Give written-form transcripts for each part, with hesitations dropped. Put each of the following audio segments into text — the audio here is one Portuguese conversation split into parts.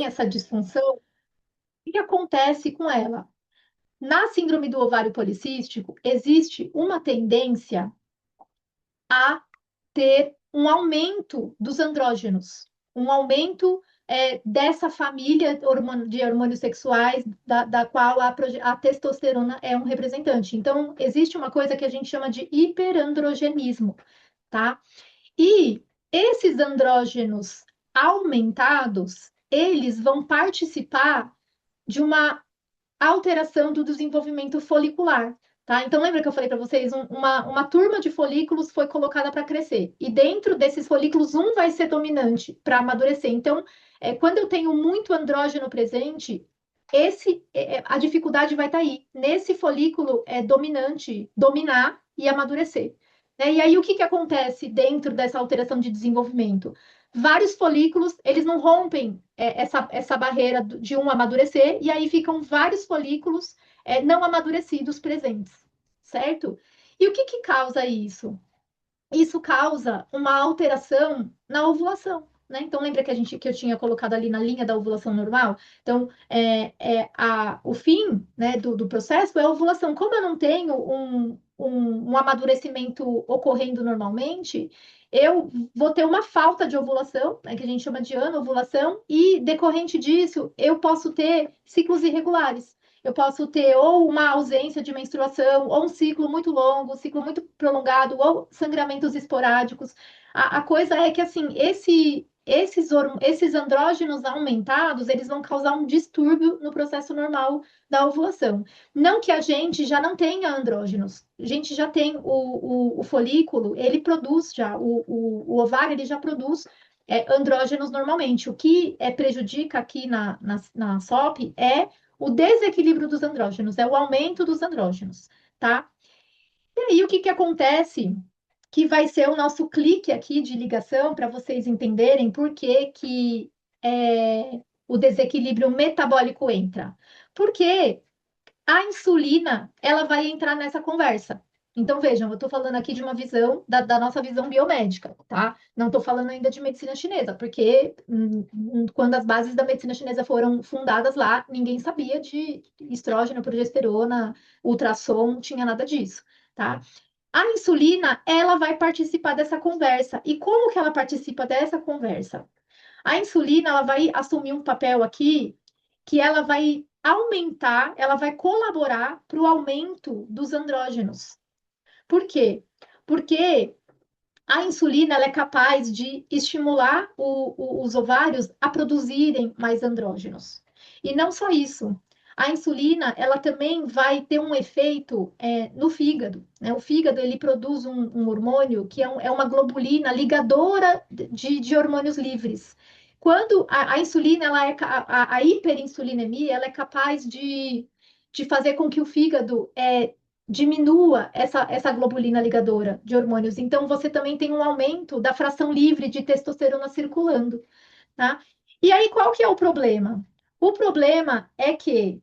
essa disfunção, o que acontece com ela? Na síndrome do ovário policístico, existe uma tendência a ter um aumento dos andrógenos, um aumento dessa família de hormônios sexuais, da qual a testosterona é um representante. Então, existe uma coisa que a gente chama de hiperandrogenismo, tá? E esses andrógenos aumentados, eles vão participar de uma alteração do desenvolvimento folicular, tá? Então, lembra que eu falei para vocês, uma turma de folículos foi colocada para crescer, e dentro desses folículos, um vai ser dominante para amadurecer. Então, quando eu tenho muito andrógeno presente, a dificuldade vai estar aí, nesse folículo dominante, dominar e amadurecer. Né? E aí, o que que acontece dentro dessa alteração de desenvolvimento? Vários folículos, eles não rompem essa barreira de um amadurecer, e aí ficam vários folículos não amadurecidos presentes, certo? E o que que causa isso? Isso causa uma alteração na ovulação, né? Então, lembra que eu tinha colocado ali na linha da ovulação normal? Então, o fim, né, do processo é a ovulação. Como eu não tenho um amadurecimento ocorrendo normalmente, eu vou ter uma falta de ovulação, né, que a gente chama de anovulação, e decorrente disso, eu posso ter ciclos irregulares. Eu posso ter ou uma ausência de menstruação, ou um ciclo muito longo, um ciclo muito prolongado, ou sangramentos esporádicos. A coisa é que, assim, esses andrógenos aumentados, eles vão causar um distúrbio no processo normal da ovulação. Não que a gente já não tenha andrógenos, a gente já tem o folículo, ele produz já, o ovário, ele já produz andrógenos normalmente. O que prejudica aqui na SOP é o desequilíbrio dos andrógenos, é o aumento dos andrógenos, tá? E aí, o que que acontece? Que vai ser o nosso clique aqui de ligação para vocês entenderem por que que o desequilíbrio metabólico entra. Porque a insulina, ela vai entrar nessa conversa. Então, vejam, eu estou falando aqui de uma visão, da nossa visão biomédica, tá? Não estou falando ainda de medicina chinesa, porque quando as bases da medicina chinesa foram fundadas lá, ninguém sabia de estrógeno, progesterona, ultrassom, não tinha nada disso, tá? A insulina, ela vai participar dessa conversa. E como que ela participa dessa conversa? A insulina, ela vai assumir um papel aqui que ela vai aumentar, ela vai colaborar para o aumento dos andrógenos. Por quê? Porque a insulina ela é capaz de estimular os ovários a produzirem mais andrógenos. E não só isso. A insulina, ela também vai ter um efeito no fígado. Né? O fígado, ele produz um hormônio que é uma globulina ligadora de hormônios livres. Quando a insulina, a hiperinsulinemia, ela é capaz de fazer com que o fígado diminua essa globulina ligadora de hormônios. Então, você também tem um aumento da fração livre de testosterona circulando, tá? E aí, qual que é o problema? O problema é que,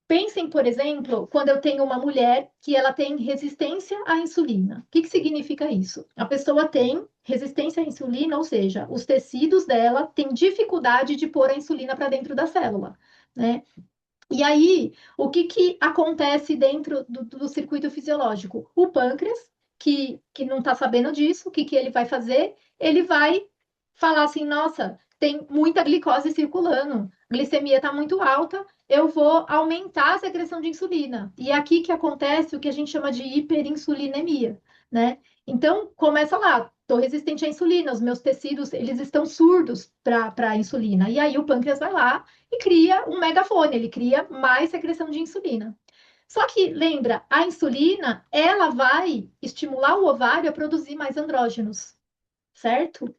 pensem, por exemplo, quando eu tenho uma mulher que ela tem resistência à insulina. O que que significa isso? A pessoa tem resistência à insulina, ou seja, os tecidos dela têm dificuldade de pôr a insulina para dentro da célula, né? E aí, o que que acontece dentro do circuito fisiológico? O pâncreas, que não está sabendo disso, o que que ele vai fazer? Ele vai falar assim: nossa, tem muita glicose circulando, a glicemia está muito alta, eu vou aumentar a secreção de insulina. E é aqui que acontece o que a gente chama de hiperinsulinemia, né? Então, começa lá. Estou resistente à insulina, os meus tecidos, eles estão surdos para a insulina. E aí o pâncreas vai lá e cria um megafone, ele cria mais secreção de insulina. Só que, lembra, a insulina, ela vai estimular o ovário a produzir mais andrógenos, certo?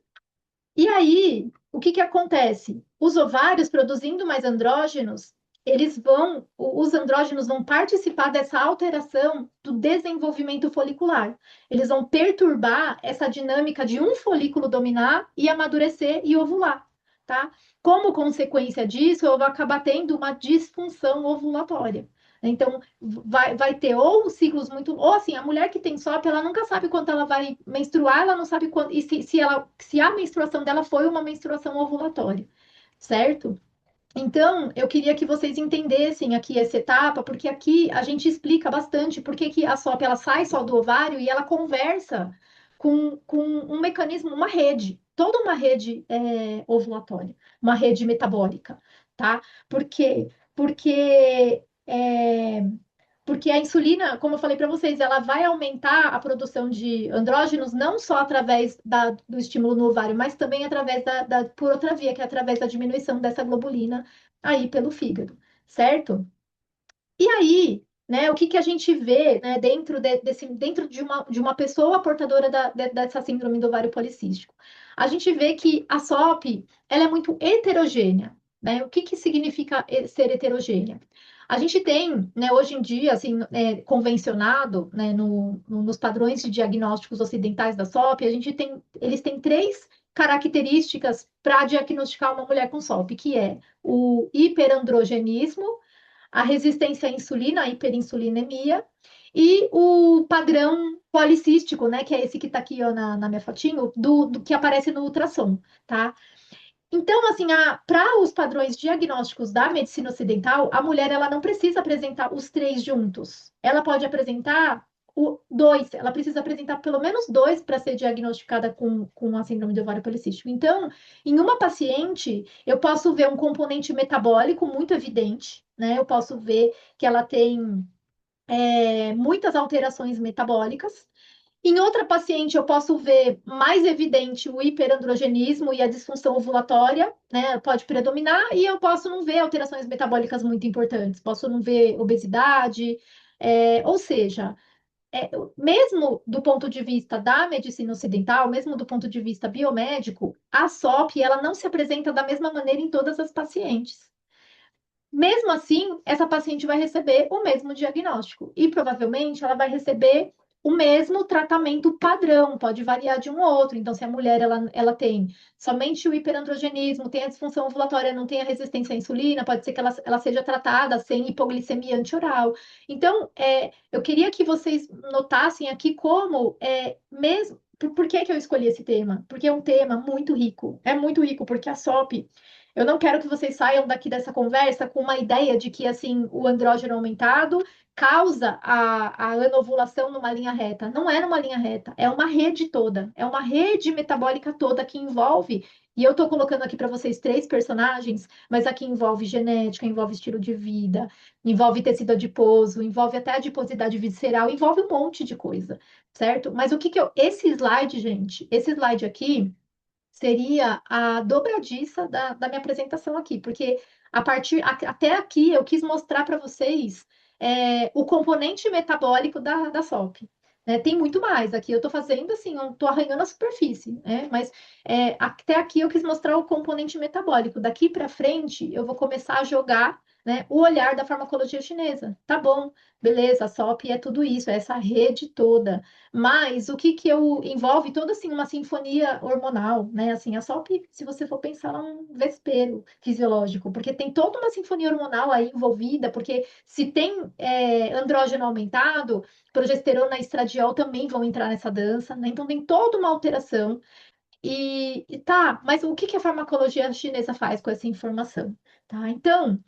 E aí, o que que acontece? Os ovários produzindo mais andrógenos, os andrógenos vão participar dessa alteração do desenvolvimento folicular. Eles vão perturbar essa dinâmica de um folículo dominar e amadurecer e ovular, tá? Como consequência disso, eu vou acabar tendo uma disfunção ovulatória. Então, vai ter ou ciclos muito. Ou assim, a mulher que tem SOP, ela nunca sabe quando ela vai menstruar, ela não sabe quando. E se a menstruação dela foi uma menstruação ovulatória, certo? Então, eu queria que vocês entendessem aqui essa etapa, porque aqui a gente explica bastante por que que a SOP ela sai só do ovário e ela conversa com um mecanismo, uma rede, toda uma rede ovulatória, uma rede metabólica, tá? Por quê? Porque porque a insulina, como eu falei para vocês, ela vai aumentar a produção de andrógenos não só através do estímulo no ovário, mas também através por outra via, que é através da diminuição dessa globulina aí pelo fígado, certo? E aí, né, o que que a gente vê, né, dentro de uma pessoa portadora dessa síndrome do ovário policístico? A gente vê que a SOP, ela é muito heterogênea, né? O que que significa ser heterogênea? A gente tem, né, hoje em dia, assim, convencionado, né, nos padrões de diagnósticos ocidentais da SOP, eles têm três características para diagnosticar uma mulher com SOP, que é o hiperandrogenismo, a resistência à insulina, a hiperinsulinemia, e o padrão policístico, né, que é esse que está aqui ó, na minha fotinho, do que aparece no ultrassom, tá? Então, assim, para os padrões diagnósticos da medicina ocidental, a mulher ela não precisa apresentar os três juntos. Ela pode apresentar dois, ela precisa apresentar pelo menos dois para ser diagnosticada com a síndrome do ovário policístico. Então, em uma paciente, eu posso ver um componente metabólico muito evidente, né? Eu posso ver que ela tem muitas alterações metabólicas. Em outra paciente, eu posso ver mais evidente o hiperandrogenismo e a disfunção ovulatória, né? Pode predominar, e eu posso não ver alterações metabólicas muito importantes, posso não ver obesidade, ou seja, mesmo do ponto de vista da medicina ocidental, mesmo do ponto de vista biomédico, a SOP ela não se apresenta da mesma maneira em todas as pacientes. Mesmo assim, essa paciente vai receber o mesmo diagnóstico e provavelmente ela vai receber o mesmo tratamento padrão, pode variar de um ou outro. Então, se a mulher ela tem somente o hiperandrogenismo, tem a disfunção ovulatória, não tem a resistência à insulina, pode ser que ela seja tratada sem hipoglicemia antioral. Então, eu queria que vocês notassem aqui como mesmo. Por que que eu escolhi esse tema? Porque é um tema muito rico. É muito rico, porque a SOP eu não quero que vocês saiam daqui dessa conversa com uma ideia de que assim o andrógeno aumentado causa a anovulação numa linha reta. Não é numa linha reta, é uma rede toda, é uma rede metabólica toda que envolve. E eu estou colocando aqui para vocês três personagens, mas aqui envolve genética, envolve estilo de vida, envolve tecido adiposo, envolve até adiposidade visceral, envolve um monte de coisa, certo? Mas o que que eu. Esse slide, gente, esse slide aqui seria a dobradiça da minha apresentação aqui, porque até aqui eu quis mostrar para vocês o componente metabólico da SOP. Né? Tem muito mais aqui, eu estou fazendo assim, eu estou arranhando a superfície, né? Mas até aqui eu quis mostrar o componente metabólico. Daqui para frente eu vou começar a jogar, né, o olhar da farmacologia chinesa. Tá bom, beleza, a SOP é tudo isso, é essa rede toda. Mas o que que eu envolve toda assim uma sinfonia hormonal, né? Assim, a SOP, se você for pensar, é um vespeiro fisiológico, porque tem toda uma sinfonia hormonal aí envolvida, porque se tem andrógeno aumentado, progesterona e estradiol também vão entrar nessa dança, né? Então tem toda uma alteração. E tá, mas o que que a farmacologia chinesa faz com essa informação? Tá? Então,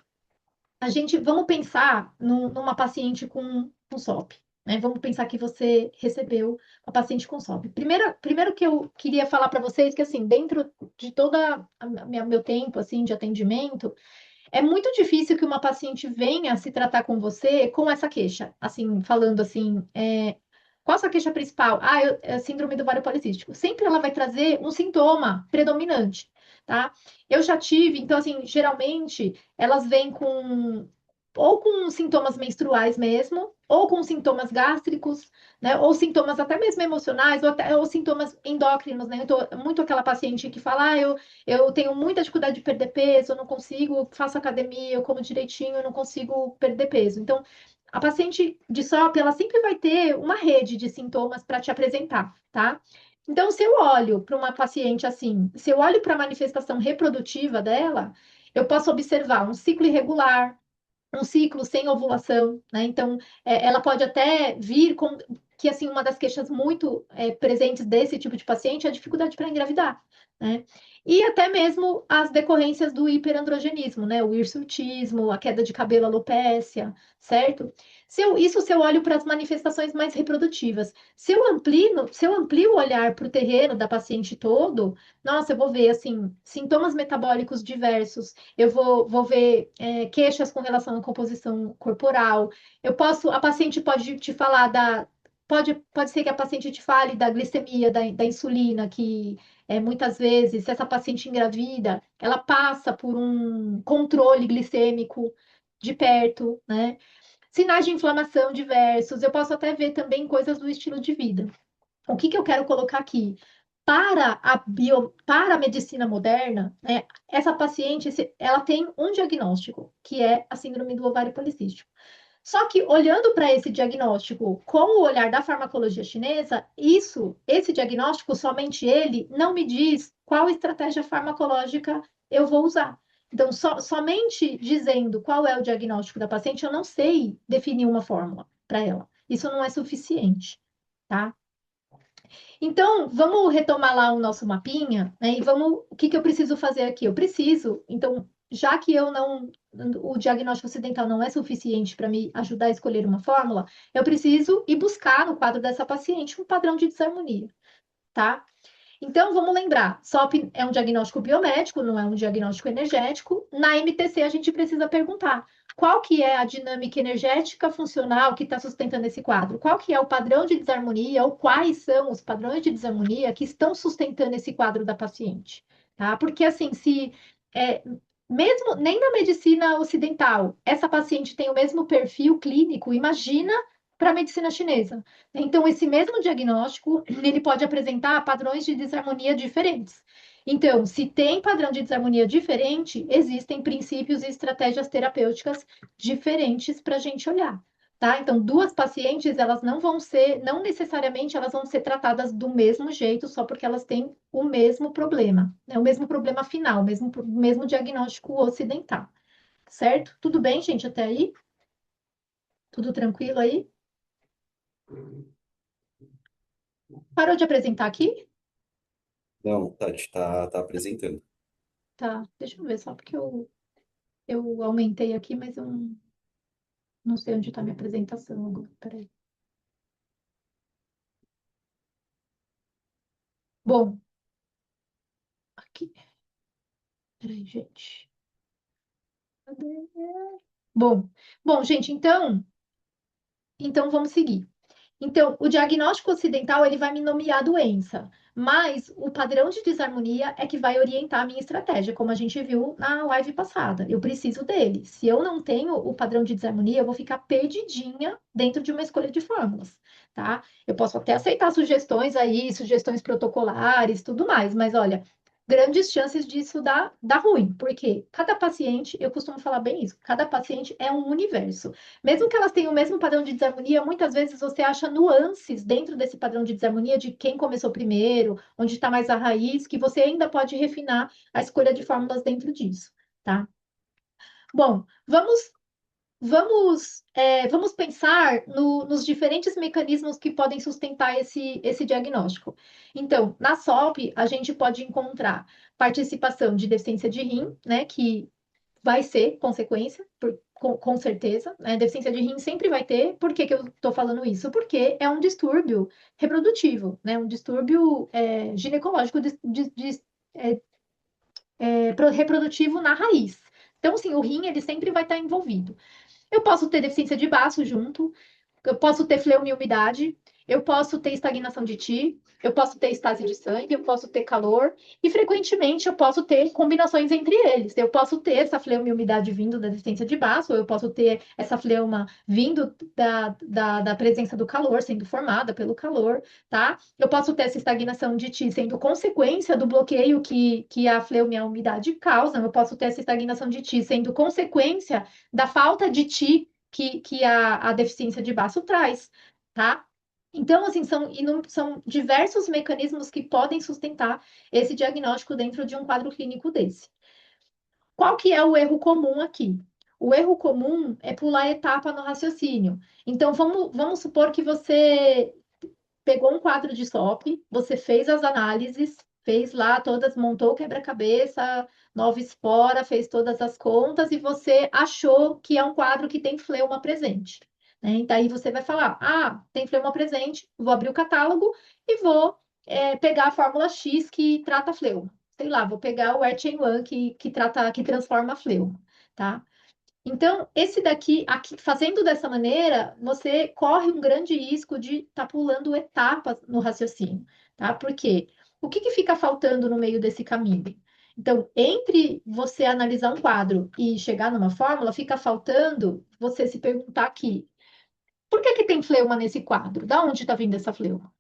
vamos pensar numa paciente com SOP, né? Vamos pensar que você recebeu uma paciente com SOP. Primeiro que eu queria falar para vocês que assim, dentro de toda meu tempo assim de atendimento, é muito difícil que uma paciente venha se tratar com você com essa queixa, assim, falando assim, qual a sua queixa principal? É síndrome do ovário policístico. Sempre ela vai trazer um sintoma predominante, tá? Eu já tive, então, assim, geralmente elas vêm com ou com sintomas menstruais mesmo, ou com sintomas gástricos, né? Ou sintomas até mesmo emocionais, ou sintomas endócrinos, né? Então, muito aquela paciente que fala, eu tenho muita dificuldade de perder peso, eu não consigo, faço academia, eu como direitinho, eu não consigo perder peso. Então, a paciente de SOP, ela sempre vai ter uma rede de sintomas para te apresentar, tá? Então, se eu olho para uma paciente assim, se eu olho para a manifestação reprodutiva dela, eu posso observar um ciclo irregular, um ciclo sem ovulação, né? Então, ela pode até vir com que assim, uma das queixas muito presentes desse tipo de paciente é a dificuldade para engravidar, né? E até mesmo as decorrências do hiperandrogenismo, né? O hirsutismo, a queda de cabelo, alopécia, certo? Se eu olho para as manifestações mais reprodutivas, se eu amplio o olhar para o terreno da paciente todo, nossa, eu vou ver, assim, sintomas metabólicos diversos, vou ver queixas com relação à composição corporal, a paciente pode te falar pode ser que a paciente te fale da glicemia, da insulina, que muitas vezes, se essa paciente engravida, ela passa por um controle glicêmico de perto, né? Sinais de inflamação diversos, eu posso até ver também coisas do estilo de vida. O que eu quero colocar aqui? Para a medicina moderna, né, essa paciente, ela tem um diagnóstico, que é a síndrome do ovário policístico. Só que olhando para esse diagnóstico com o olhar da farmacologia chinesa, esse diagnóstico, somente ele, não me diz qual estratégia farmacológica eu vou usar. Então, somente dizendo qual é o diagnóstico da paciente, eu não sei definir uma fórmula para ela. Isso não é suficiente, tá? Então, vamos retomar lá o nosso mapinha, né? E o que eu preciso fazer aqui? Então, já que o diagnóstico ocidental não é suficiente para me ajudar a escolher uma fórmula, eu preciso ir buscar no quadro dessa paciente um padrão de desarmonia, tá? Então, vamos lembrar, SOP é um diagnóstico biomédico, não é um diagnóstico energético. Na MTC, a gente precisa perguntar qual que é a dinâmica energética funcional que está sustentando esse quadro? Qual que é o padrão de desarmonia ou quais são os padrões de desarmonia que estão sustentando esse quadro da paciente? Tá? Porque, assim, se... É, mesmo nem na medicina ocidental, essa paciente tem o mesmo perfil clínico, imagina para a medicina chinesa. Então, esse mesmo diagnóstico, ele pode apresentar padrões de desarmonia diferentes. Então, se tem padrão de desarmonia diferente, existem princípios e estratégias terapêuticas diferentes para a gente olhar, tá? Então, duas pacientes, elas não necessariamente elas vão ser tratadas do mesmo jeito, só porque elas têm o mesmo problema, né? O mesmo problema final, mesmo diagnóstico ocidental, certo? Tudo bem, gente, até aí? Tudo tranquilo aí? Parou de apresentar aqui? Não, Tati, tá apresentando. Tá, deixa eu ver só porque eu aumentei aqui, mas eu não sei onde está minha apresentação agora. Peraí. Bom, aqui. Peraí, gente. Cadê? Bom, bom, gente, então vamos seguir. Então, o diagnóstico ocidental ele vai me nomear a doença, mas o padrão de desarmonia é que vai orientar a minha estratégia, como a gente viu na live passada. Eu preciso dele. Se eu não tenho o padrão de desarmonia, eu vou ficar perdidinha dentro de uma escolha de fórmulas, tá? Eu posso até aceitar sugestões aí, sugestões protocolares, tudo mais, mas olha, grandes chances disso dar ruim, porque cada paciente, eu costumo falar bem isso, cada paciente é um universo. Mesmo que elas tenham o mesmo padrão de desarmonia, muitas vezes você acha nuances dentro desse padrão de desarmonia de quem começou primeiro, onde está mais a raiz, que você ainda pode refinar a escolha de fórmulas dentro disso, tá? Bom, vamos pensar nos diferentes mecanismos que podem sustentar esse diagnóstico. Então, na SOP, a gente pode encontrar participação de deficiência de rim, né, que vai ser consequência, com certeza, né? Deficiência de rim sempre vai ter. Por que que eu estou falando isso? Porque é um distúrbio reprodutivo, né? Um distúrbio ginecológico é, reprodutivo na raiz. Então, assim, o rim ele sempre vai estar envolvido. Eu posso ter deficiência de baço junto, eu posso ter fleumiumidade, eu posso ter estagnação de ti, eu posso ter estase de sangue, eu posso ter calor, e frequentemente eu posso ter combinações entre eles. Eu posso ter essa fleumiumidade vindo da deficiência de baço, ou eu posso ter essa fleuma vindo da presença do calor, sendo formada pelo calor, tá? Eu posso ter essa estagnação de ti sendo consequência do bloqueio que a fleumiumidade causa, eu posso ter essa estagnação de ti sendo consequência da falta de ti que a deficiência de baço traz, tá? Então, assim, são diversos mecanismos que podem sustentar esse diagnóstico dentro de um quadro clínico desse. Qual que é o erro comum aqui? O erro comum é pular etapa no raciocínio. Então, vamos supor que você pegou um quadro de SOP, você fez as análises, fez lá todas, montou o quebra-cabeça, nova espora, fez todas as contas e você achou que é um quadro que tem fleuma presente. Né? E daí você vai falar: ah, tem fleuma presente, vou abrir o catálogo e vou pegar a fórmula X que trata fleuma. Sei lá, vou pegar o Erchain-1 que trata, que transforma a fleuma, tá? Então, esse daqui, aqui, fazendo dessa maneira, você corre um grande risco de estar pulando etapas no raciocínio, tá? Por quê? O que que fica faltando no meio desse caminho? Então, entre você analisar um quadro e chegar numa fórmula, fica faltando você se perguntar aqui, por que que tem fleuma nesse quadro? Da onde está vindo essa fleuma?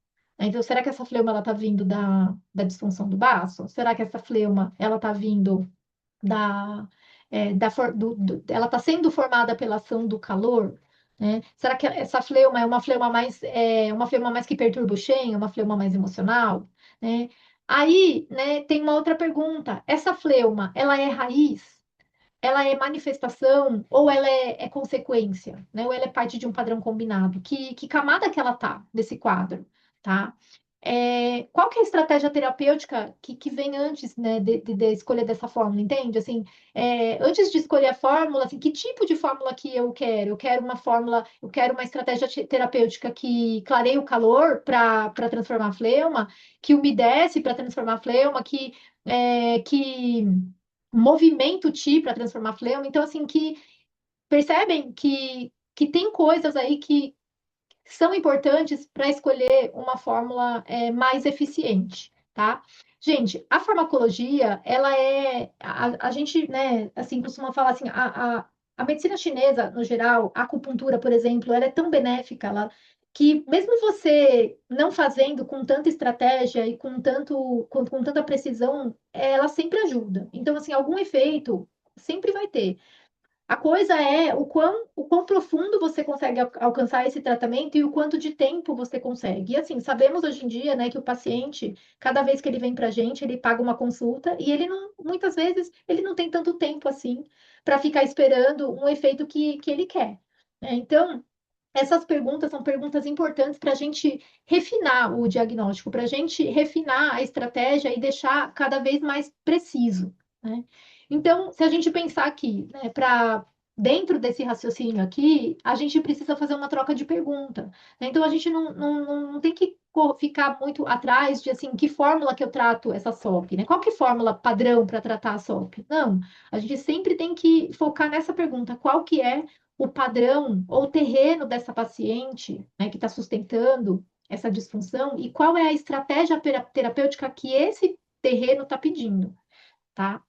Então, será que essa fleuma ela está vindo da disfunção do baço? Será que essa fleuma ela está vindo da, ela está sendo formada pela ação do calor, né? Será que essa fleuma é uma fleuma mais que perturba o Shen, uma fleuma mais emocional, né? Aí, né, tem uma outra pergunta. Essa fleuma, ela é raiz? Ela é manifestação ou ela é consequência, né? Ou ela é parte de um padrão combinado? Que camada que ela tá desse quadro, tá? Qual que é a estratégia terapêutica que vem antes, né, de escolha dessa fórmula, entende? Assim, antes de escolher a fórmula, assim, que tipo de fórmula que eu quero? Eu quero uma fórmula, eu quero uma estratégia terapêutica que clareie o calor para transformar a fleuma, que umedece para transformar a fleuma, que movimenta o ti para transformar a fleuma. Então, assim, que percebem que tem coisas aí que são importantes para escolher uma fórmula mais eficiente, tá? Gente, a farmacologia, ela a gente, né, assim, costuma falar assim, a medicina chinesa, no geral, a acupuntura, por exemplo, ela é tão benéfica, que mesmo você não fazendo com tanta estratégia e com tanta precisão, ela sempre ajuda. Então, assim, algum efeito sempre vai ter. A coisa é o quão profundo você consegue alcançar esse tratamento e o quanto de tempo você consegue. E assim, sabemos hoje em dia, né, que o paciente, cada vez que ele vem para a gente, ele paga uma consulta e ele não, muitas vezes, ele não tem tanto tempo assim para ficar esperando um efeito que ele quer. Né? Então, essas perguntas são perguntas importantes para a gente refinar o diagnóstico, para a gente refinar a estratégia e deixar cada vez mais preciso, né? Então, se a gente pensar aqui, né, para dentro desse raciocínio aqui, a gente precisa fazer uma troca de pergunta, né? Então, a gente não tem que ficar muito atrás de assim, que fórmula que eu trato essa SOP, né? Qual que é a fórmula padrão para tratar a SOP? Não, a gente sempre tem que focar nessa pergunta, qual que é o padrão ou o terreno dessa paciente, né, que está sustentando essa disfunção e qual é a estratégia terapêutica que esse terreno está pedindo, tá?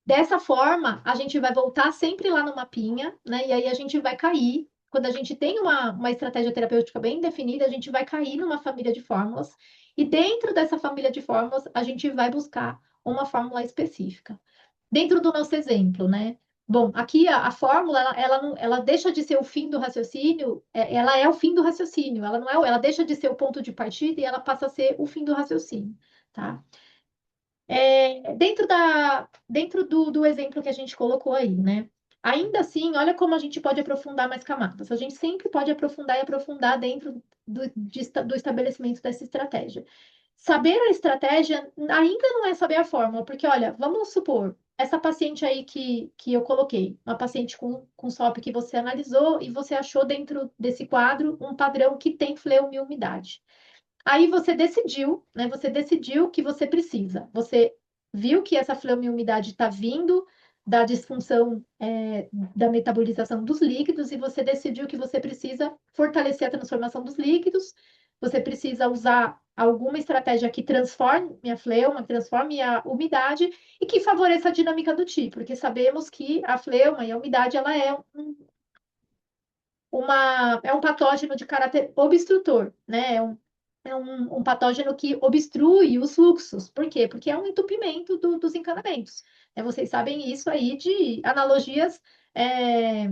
Dessa forma, a gente vai voltar sempre lá no mapinha, né? E aí a gente vai cair. Quando a gente tem uma estratégia terapêutica bem definida, a gente vai cair numa família de fórmulas. E dentro dessa família de fórmulas, a gente vai buscar uma fórmula específica. Dentro do nosso exemplo, né? Bom, aqui a fórmula, ela deixa de ser o fim do raciocínio, ela é o fim do raciocínio, ela não é, ela deixa de ser o ponto de partida e ela passa a ser o fim do raciocínio, tá? Dentro do exemplo que a gente colocou aí, né? Ainda assim, olha como a gente pode aprofundar mais camadas. A gente sempre pode aprofundar e aprofundar dentro do estabelecimento dessa estratégia. Saber a estratégia ainda não é saber a fórmula, porque, olha, vamos supor, essa paciente aí que eu coloquei, uma paciente com SOP que você analisou e você achou dentro desse quadro um padrão que tem fleuma e umidade. Aí você decidiu, né? Você decidiu que você precisa. Você viu que essa umidade está vindo da disfunção da metabolização dos líquidos e você decidiu que você precisa fortalecer a transformação dos líquidos. Você precisa usar alguma estratégia que transforme a fleuma, que transforme a umidade e que favoreça a dinâmica do TI, porque sabemos que a fleuma e a umidade ela é um patógeno de caráter obstrutor, né? Um patógeno que obstrui os fluxos. Por quê? Porque é um entupimento dos encanamentos. Vocês sabem isso aí de analogias é,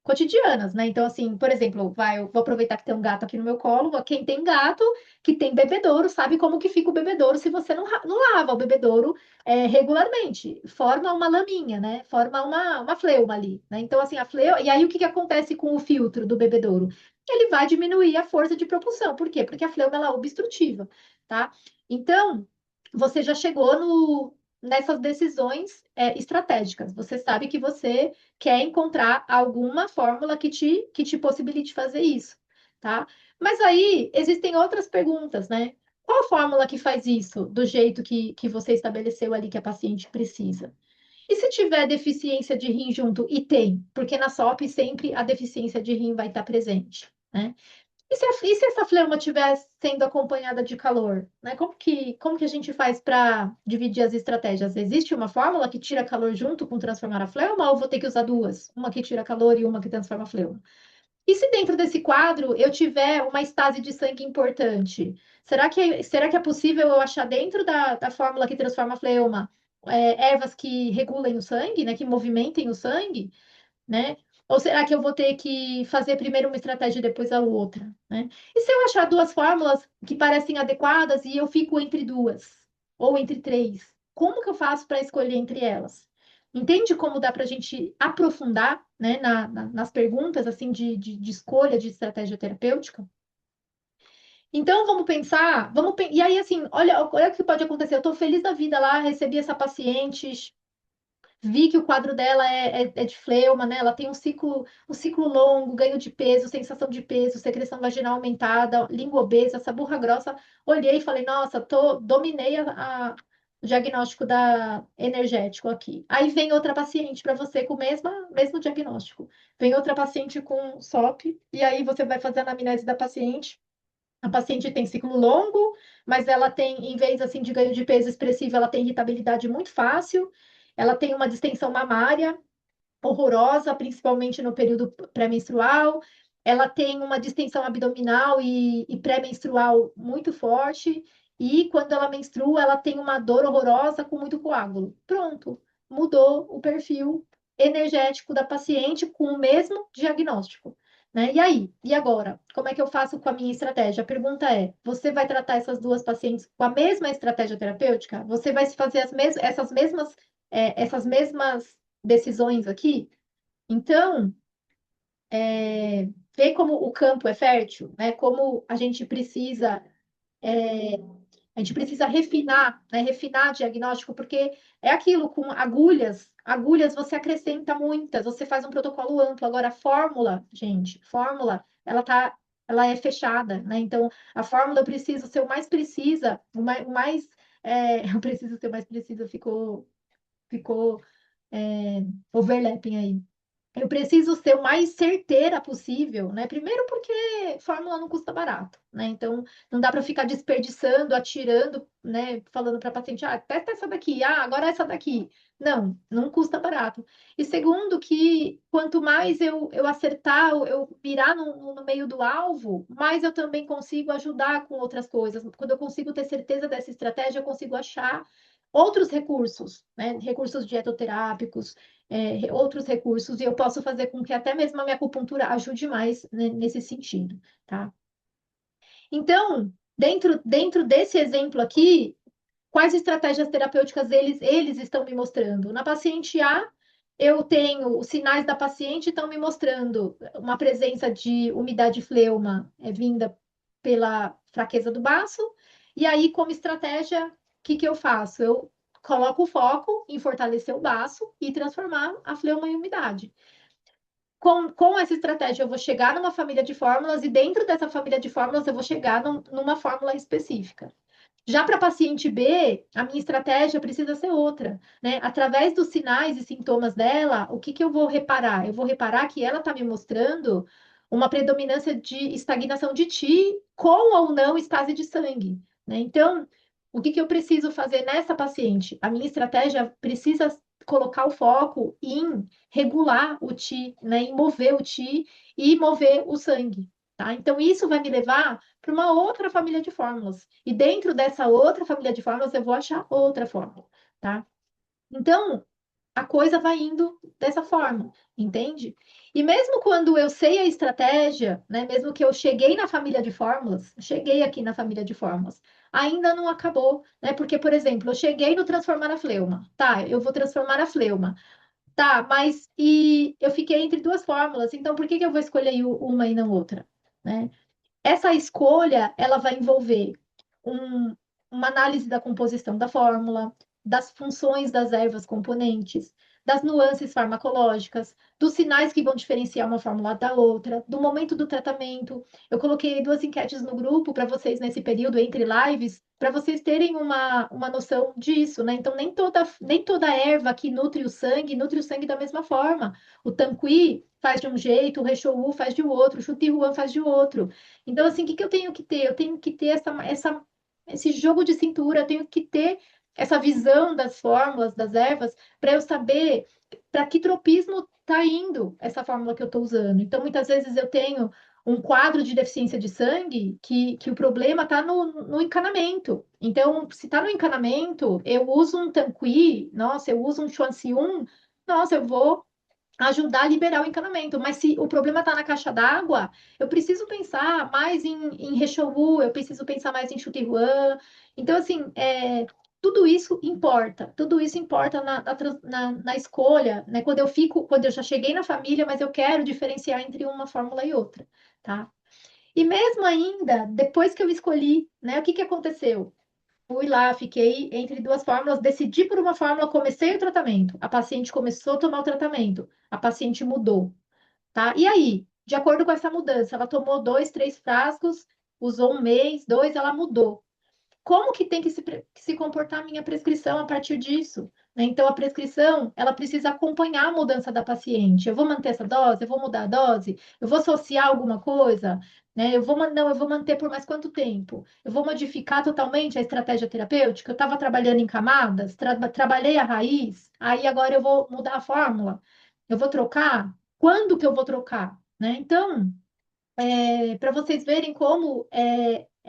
cotidianas, né? Então, assim, por exemplo, eu vou aproveitar que tem um gato aqui no meu colo. Quem tem gato, que tem bebedouro, sabe como que fica o bebedouro se você não lava o bebedouro regularmente. Forma uma laminha, né? Forma uma fleuma ali, né? Então, assim, a fleuma... E aí, o que que acontece com o filtro do bebedouro? ele vai diminuir a força de propulsão. Por quê? Porque a fleuma ela é obstrutiva, tá? Então, você já chegou nessas decisões estratégicas. Você sabe que você quer encontrar alguma fórmula que te possibilite fazer isso, tá? Mas aí existem outras perguntas, né? Qual a fórmula que faz isso do jeito que você estabeleceu ali que a paciente precisa? E se tiver deficiência de rim junto? E tem, porque na SOP sempre a deficiência de rim vai estar presente, né? E se essa fleuma estiver sendo acompanhada de calor, né? Como que a gente faz para dividir as estratégias? Existe uma fórmula que tira calor junto com transformar a fleuma ou vou ter que usar duas? Uma que tira calor e uma que transforma a fleuma? E se dentro desse quadro eu tiver uma estase de sangue importante? Será que é possível eu achar dentro da fórmula que transforma a fleuma ervas que regulem o sangue, né? Que movimentem o sangue? Né? Ou será que eu vou ter que fazer primeiro uma estratégia e depois a outra, né? E se eu achar duas fórmulas que parecem adequadas e eu fico entre duas ou entre três, como que eu faço para escolher entre elas? Entende como dá para a gente aprofundar, né, nas perguntas assim de escolha de estratégia terapêutica? Então vamos pensar, e aí assim, olha o que pode acontecer. Eu estou feliz da vida lá, recebi essa paciente, vi que o quadro dela é de fleuma, né? Ela tem um ciclo longo, ganho de peso, sensação de peso, secreção vaginal aumentada, língua obesa, essa burra grossa. Olhei e falei, nossa, dominei o diagnóstico da energético aqui. Aí vem outra paciente para você com o mesmo diagnóstico. Vem outra paciente com SOP, e aí você vai fazer a anamnese da paciente. A paciente tem ciclo longo, mas ela tem, em vez assim de ganho de peso expressivo, ela tem irritabilidade muito fácil. Ela tem uma distensão mamária horrorosa, principalmente no período pré-menstrual. Ela tem uma distensão abdominal e pré-menstrual muito forte. E quando ela menstrua, ela tem uma dor horrorosa com muito coágulo. Pronto, mudou o perfil energético da paciente com o mesmo diagnóstico. Né? E aí? E agora? Como é que eu faço com a minha estratégia? A pergunta é: você vai tratar essas duas pacientes com a mesma estratégia terapêutica? Você vai fazer essas mesmas decisões aqui? Então, vê como o campo é fértil, né? Como a gente precisa refinar, né? Refinar diagnóstico, porque é aquilo, com agulhas você acrescenta muitas, você faz um protocolo amplo. Agora, a fórmula, gente, ela é fechada, né? Então, a fórmula eu preciso ser o mais precisa, eu preciso ser o mais precisa, ficou overlapping aí. Eu preciso ser o mais certeira possível, né? Primeiro porque fórmula não custa barato, né? Então não dá para ficar desperdiçando, atirando, né? Falando para a paciente, testa essa daqui, agora essa daqui. Não custa barato. E segundo que quanto mais eu acertar, eu mirar no meio do alvo, mais eu também consigo ajudar com outras coisas. Quando eu consigo ter certeza dessa estratégia, eu consigo achar outros recursos, né? Recursos dietoterápicos, outros recursos, e eu posso fazer com que até mesmo a minha acupuntura ajude mais, né, nesse sentido, tá? Então, dentro desse exemplo aqui, quais estratégias terapêuticas eles estão me mostrando? Na paciente A, eu tenho os sinais da paciente estão me mostrando uma presença de umidade fleuma vinda pela fraqueza do baço, e aí, como estratégia, o que eu faço? Eu coloco o foco em fortalecer o baço e transformar a fleuma em umidade. Com essa estratégia, eu vou chegar numa família de fórmulas, e dentro dessa família de fórmulas, eu vou chegar numa fórmula específica. Já para paciente B, a minha estratégia precisa ser outra, né? Através dos sinais e sintomas dela, o que eu vou reparar? Eu vou reparar que ela está me mostrando uma predominância de estagnação de Ti com ou não estase de sangue, né? Então, o que eu preciso fazer nessa paciente? A minha estratégia precisa colocar o foco em regular o Ti, né? Em mover o Ti e mover o sangue, tá? Então, isso vai me levar para uma outra família de fórmulas. E dentro dessa outra família de fórmulas, eu vou achar outra fórmula, tá? Então, a coisa vai indo dessa forma, entende? E mesmo quando eu sei a estratégia, né, mesmo que eu cheguei na família de fórmulas, cheguei aqui na família de fórmulas, ainda não acabou, né? Porque, por exemplo, eu cheguei no transformar a fleuma, tá? Eu vou transformar a fleuma. Tá, mas eu fiquei entre duas fórmulas, então por que eu vou escolher uma e não outra? né? Essa escolha, ela vai envolver um- uma análise da composição da fórmula, das funções das ervas componentes, das nuances farmacológicas, dos sinais que vão diferenciar uma fórmula da outra, do momento do tratamento. Eu coloquei duas enquetes no grupo para vocês nesse período entre lives, para vocês terem uma noção disso, né? Então, nem toda erva que nutre o sangue da mesma forma. O tanqui faz de um jeito, o rechou faz de outro, o chutihuan faz de outro. Então, assim, o que que eu tenho que ter? Eu tenho que ter esse jogo de cintura, eu tenho que ter essa visão das fórmulas, das ervas, para eu saber para que tropismo está indo essa fórmula que eu estou usando. Então, muitas vezes eu tenho um quadro de deficiência de sangue que o problema está no encanamento. Então, se está no encanamento, eu uso um tanqui, nossa, eu uso um chuanxiun, nossa, eu vou ajudar a liberar o encanamento. Mas se o problema está na caixa d'água, eu preciso pensar mais em Rechowu, eu preciso pensar mais em Chutihuan. Então, assim, tudo isso importa na escolha, né? Quando eu já cheguei na família, mas eu quero diferenciar entre uma fórmula e outra, tá? E mesmo ainda, depois que eu escolhi, né, o que que aconteceu? Fui lá, fiquei entre duas fórmulas, decidi por uma fórmula, comecei o tratamento. A paciente começou a tomar o tratamento, a paciente mudou, tá? E aí, de acordo com essa mudança, ela tomou 2, 3 frascos, usou um mês, dois, ela mudou. Como que tem que se comportar a minha prescrição a partir disso? Né? Então, a prescrição, ela precisa acompanhar a mudança da paciente. Eu vou manter essa dose? Eu vou mudar a dose? Eu vou associar alguma coisa? Né? Não, eu vou manter por mais quanto tempo? Eu vou modificar totalmente a estratégia terapêutica? Eu estava trabalhando em camadas, trabalhei a raiz, aí agora eu vou mudar a fórmula? Eu vou trocar? Quando que eu vou trocar? Né? Então, para vocês verem como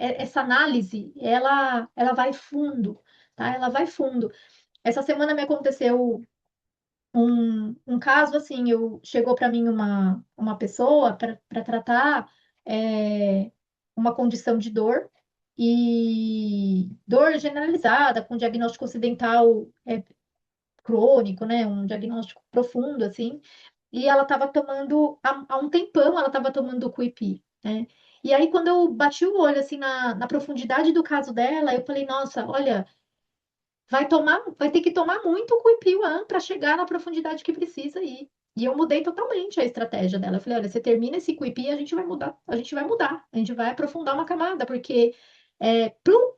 essa análise ela vai fundo, tá? Ela vai fundo. Essa semana me aconteceu um caso assim, chegou para mim uma pessoa para tratar é, uma condição de dor e dor generalizada com diagnóstico ocidental crônico, né? Um diagnóstico profundo assim. E ela estava tomando, há um tempão, ela estava tomando o Quipi, né? E aí, quando eu bati o olho, assim, na profundidade do caso dela, eu falei, nossa, olha, vai ter que tomar muito Quipi One para chegar na profundidade que precisa ir. E eu mudei totalmente a estratégia dela. Eu falei, olha, você termina esse Quipi e a gente vai mudar, a gente vai aprofundar uma camada, porque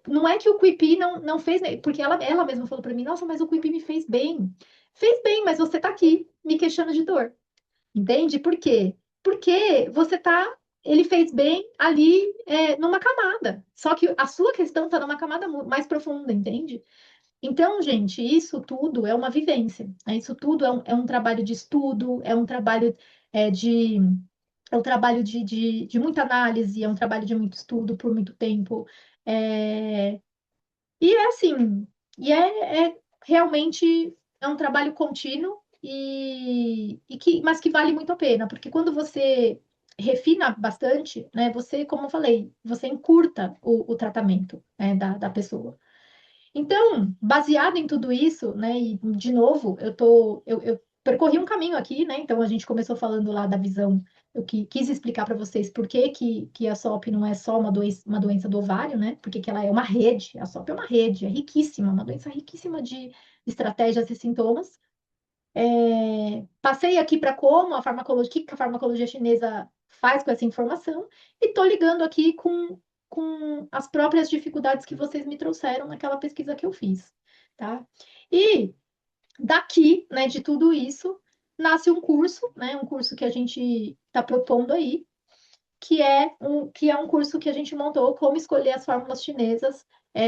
não é que o Quipi não fez, né? Porque ela mesma falou para mim, nossa, mas o Quipi me fez bem. Fez bem, mas você tá aqui me queixando de dor. Entende? Por quê? Porque ele fez bem ali numa camada. Só que a sua questão está numa camada mais profunda, entende? Então, gente, isso tudo é uma vivência. Né? Isso tudo é um trabalho de estudo, é um trabalho é, de é um trabalho de muita análise, é um trabalho de muito estudo por muito tempo. É, e é assim, realmente um trabalho contínuo mas que vale muito a pena, porque quando você refina bastante, né, você, como eu falei, você encurta o tratamento, né, da pessoa. Então, baseado em tudo isso, né, e de novo, eu percorri um caminho aqui, né, então a gente começou falando lá da visão, quis explicar para vocês por que a SOP não é só uma doença do ovário, né, porque que ela é uma rede, a SOP é uma rede, é riquíssima, uma doença riquíssima de estratégias e sintomas. Passei aqui para como o que a farmacologia chinesa faz com essa informação e estou ligando aqui com as próprias dificuldades que vocês me trouxeram naquela pesquisa que eu fiz, tá? E daqui, né, de tudo isso, nasce um curso, né, um curso que a gente está propondo aí, que é um curso que a gente montou como escolher as fórmulas chinesas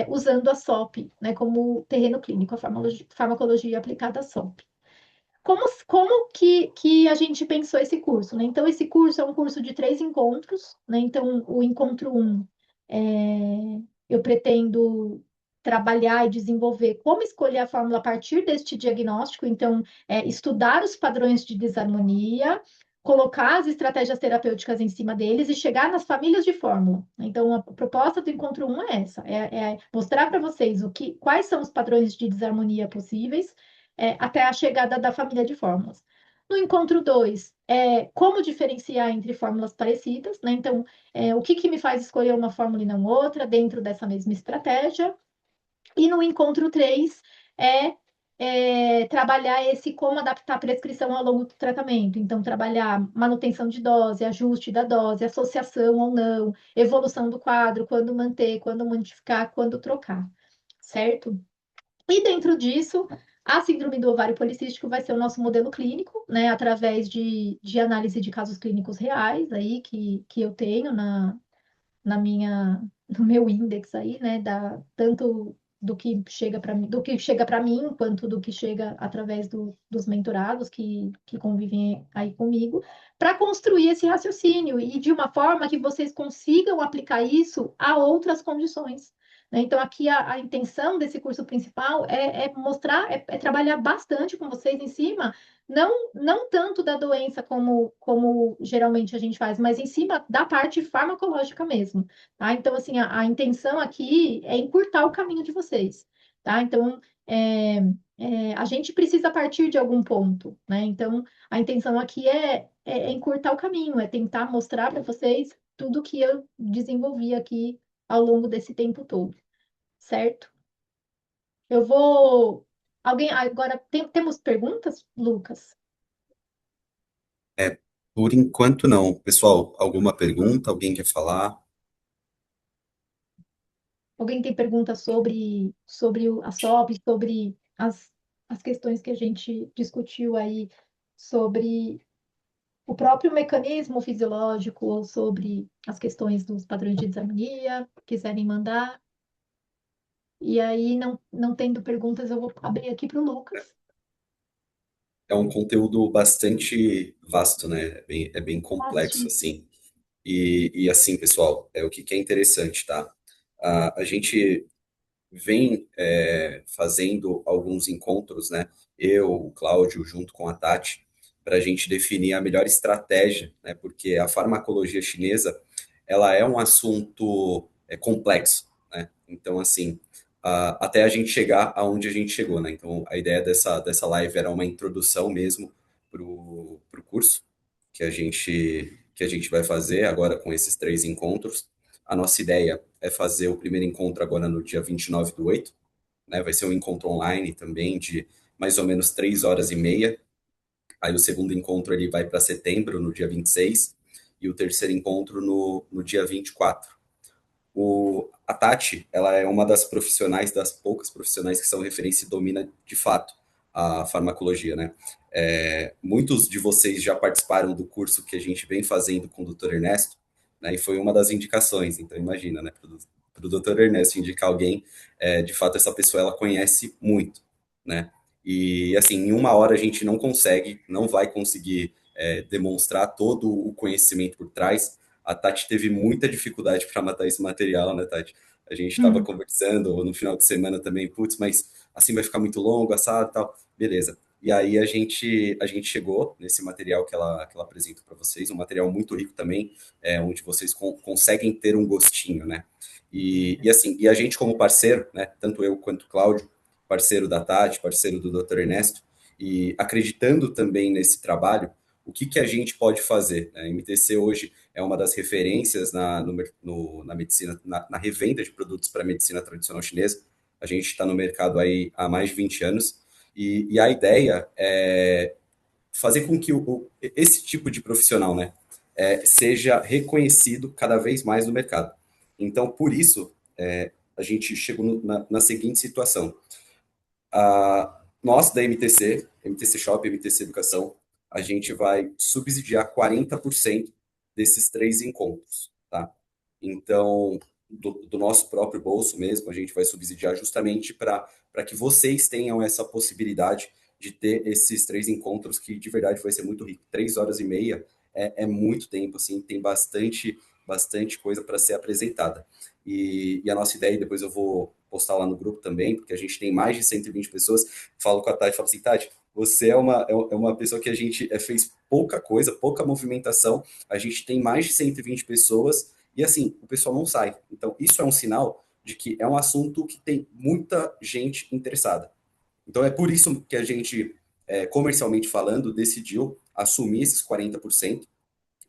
usando a SOP, né, como terreno clínico, a farmacologia aplicada à SOP. Como que a gente pensou esse curso, né? Então, esse curso é um curso de 3 encontros, né? Então, o encontro um, eu pretendo trabalhar e desenvolver como escolher a fórmula a partir deste diagnóstico. Então, estudar os padrões de desarmonia, colocar as estratégias terapêuticas em cima deles e chegar nas famílias de fórmula. Então, a proposta do encontro um é essa: é mostrar para vocês quais são os padrões de desarmonia possíveis até a chegada da família de fórmulas. No encontro 2, como diferenciar entre fórmulas parecidas, né? Então, o que que me faz escolher uma fórmula e não outra dentro dessa mesma estratégia? E no encontro 3 trabalhar esse como adaptar a prescrição ao longo do tratamento. Então, trabalhar manutenção de dose, ajuste da dose, associação ou não, evolução do quadro, quando manter, quando modificar, quando trocar, certo? E dentro disso, a síndrome do ovário policístico vai ser o nosso modelo clínico, né, através de análise de casos clínicos reais aí que eu tenho na minha no meu índex aí, né, tanto do que chega para mim, do que chega para mim, quanto do que chega através dos mentorados que convivem aí comigo, para construir esse raciocínio e de uma forma que vocês consigam aplicar isso a outras condições. Né? Então, aqui a intenção desse curso principal é mostrar, é trabalhar bastante com vocês em cima não tanto da doença como geralmente a gente faz, mas em cima da parte farmacológica mesmo, tá? Então, assim, a intenção aqui é encurtar o caminho de vocês, tá? Então, a gente precisa partir de algum ponto, né? Então, a intenção aqui é encurtar o caminho, é tentar mostrar para vocês tudo que eu desenvolvi aqui ao longo desse tempo todo, certo? Eu vou. Alguém agora temos perguntas, Lucas? É, por enquanto não. Pessoal, alguma pergunta? Alguém quer falar? Alguém tem perguntas sobre a SOP, sobre as questões que a gente discutiu aí, sobre o próprio mecanismo fisiológico ou sobre as questões dos padrões de desarmonia, quiserem mandar. E aí, não tendo perguntas, eu vou abrir aqui para o Lucas. É um conteúdo bastante vasto, né? É bem complexo, Vastíssimo. assim. E assim, pessoal, o que que é interessante, tá? A gente vem fazendo alguns encontros, né? Eu, o Cláudio, junto com a Tati, para a gente definir a melhor estratégia, né? Porque a farmacologia chinesa, ela é um assunto complexo, né? Então, assim, até a gente chegar aonde a gente chegou, né? Então, a ideia dessa live era uma introdução mesmo pro curso que a gente vai fazer agora com esses três encontros. A nossa ideia é fazer o primeiro encontro agora no dia 29/8, né? Vai ser um encontro online também de mais ou menos 3 horas e meia. Aí o segundo encontro ele vai para setembro, no dia 26, e o terceiro encontro no dia 24. A Tati, ela é uma das profissionais, das poucas profissionais que são referência e domina de fato a farmacologia, né? Muitos de vocês já participaram do curso que a gente vem fazendo com o Dr. Ernesto, né? E foi uma das indicações. Então imagina, né? Para o Dr. Ernesto indicar alguém, de fato essa pessoa ela conhece muito, né? E assim, em 1 hora a gente não consegue, não vai conseguir demonstrar todo o conhecimento por trás. A Tati teve muita dificuldade para matar esse material, né, Tati? A gente estava Hum. conversando no final de semana também, putz, mas assim vai ficar muito longo, assado e tal. Beleza. E aí a gente chegou nesse material que ela apresenta para vocês, um material muito rico também, onde vocês conseguem ter um gostinho, né? E assim, e a gente como parceiro, né, tanto eu quanto o Cláudio, parceiro da Tati, parceiro do Dr. Ernesto, e acreditando também nesse trabalho, o que que a gente pode fazer? A MTC hoje é uma das referências na medicina, na revenda de produtos para a medicina tradicional chinesa. A gente está no mercado aí há mais de 20 anos e a ideia é fazer com que esse tipo de profissional, né, seja reconhecido cada vez mais no mercado. Então, por isso, a gente chegou na seguinte situação. Nós da MTC, MTC Shop, MTC Educação, a gente vai subsidiar 40% desses três encontros, tá? Então, do nosso próprio bolso mesmo, a gente vai subsidiar justamente para que vocês tenham essa possibilidade de ter esses três encontros que de verdade vai ser muito rico. 3 horas e meia é muito tempo, assim, tem bastante coisa para ser apresentada. E a nossa ideia, depois eu vou postar lá no grupo também, porque a gente tem mais de 120 pessoas. Falo com a Tati, falo assim, Tati, você é uma pessoa que a gente fez pouca coisa, pouca movimentação, a gente tem mais de 120 pessoas, e assim, o pessoal não sai. Então, isso é um sinal de que é um assunto que tem muita gente interessada. Então, é por isso que a gente comercialmente falando, decidiu assumir esses 40%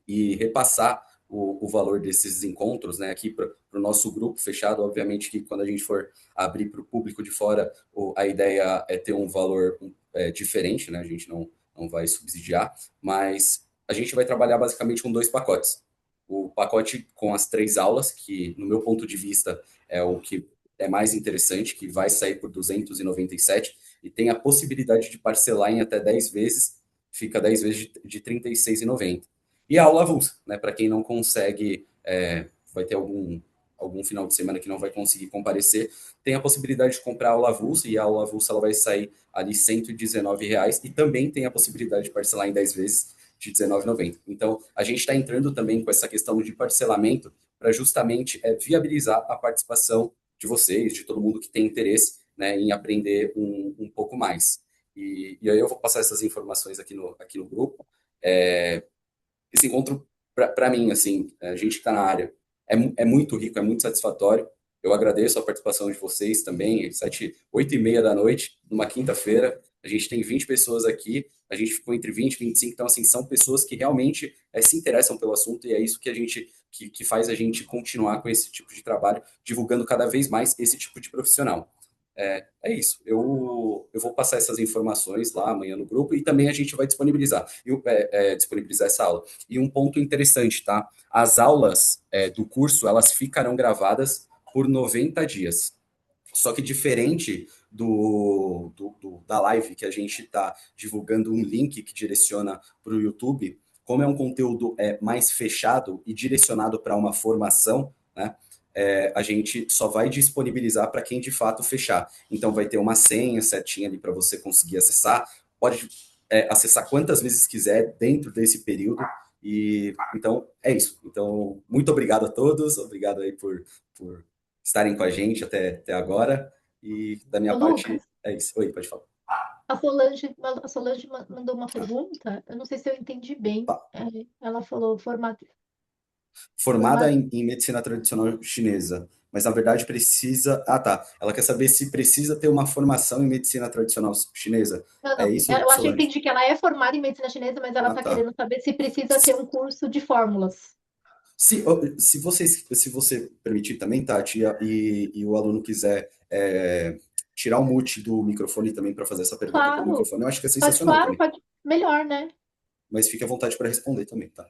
e repassar o valor desses encontros, né, aqui para o nosso grupo fechado. Obviamente que quando a gente for abrir para o público de fora, a ideia é ter um valor diferente, né, a gente não vai subsidiar, mas a gente vai trabalhar basicamente com dois pacotes. O pacote com as 3 aulas, que no meu ponto de vista é o que é mais interessante, que vai sair por 297 e tem a possibilidade de parcelar em até 10 vezes, fica 10 vezes de 36,90. E a aula avulsa, né? Para quem não consegue, vai ter algum final de semana que não vai conseguir comparecer, tem a possibilidade de comprar a aula avulsa, e a aula avulsa ela vai sair ali R$ 119, e também tem a possibilidade de parcelar em 10 vezes de R$ 19,90. Então, a gente está entrando também com essa questão de parcelamento para justamente viabilizar a participação de vocês, de todo mundo que tem interesse, né, em aprender um pouco mais. E aí eu vou passar essas informações aqui no grupo. É, Esse encontro, para mim, assim, a gente que está na área, é muito rico, é muito satisfatório. Eu agradeço a participação de vocês também, 8h30 da noite, numa quinta-feira. A gente tem 20 pessoas aqui, a gente ficou entre 20 e 25, então, assim, são pessoas que realmente se interessam pelo assunto, e é isso que que faz a gente continuar com esse tipo de trabalho, divulgando cada vez mais esse tipo de profissional. É isso. Eu vou passar essas informações lá amanhã no grupo, e também a gente vai disponibilizar essa aula. E um ponto interessante, tá? As aulas do curso, elas ficarão gravadas por 90 dias. Só que diferente da live, que a gente está divulgando um link que direciona para o YouTube, como é um conteúdo mais fechado e direcionado para uma formação, né? A gente só vai disponibilizar para quem de fato fechar. Então vai ter uma senha certinha ali para você conseguir acessar. Pode acessar quantas vezes quiser dentro desse período. E então é isso. Então, muito obrigado a todos, obrigado aí por estarem com a gente até agora. E da minha Ô, parte, Lucas, é isso. Oi, pode falar. a Solange mandou uma pergunta, eu não sei se eu entendi bem. Opa. Ela falou formato, Formada formato. em medicina tradicional chinesa, mas na verdade precisa. Ah, tá. Ela quer saber se precisa ter uma formação em medicina tradicional chinesa. Não, É não. isso, Eu acho que eu Solange? entendi que ela é formada em medicina chinesa, mas ela Ah, está tá. querendo saber se precisa ter um curso de fórmulas. Se você permitir também, Tati, e o aluno quiser tirar o mute do microfone também para fazer essa pergunta pelo Claro, microfone, eu acho que é pode, sensacional claro, também. pode. Melhor, né? Mas fique à vontade para responder também, tá?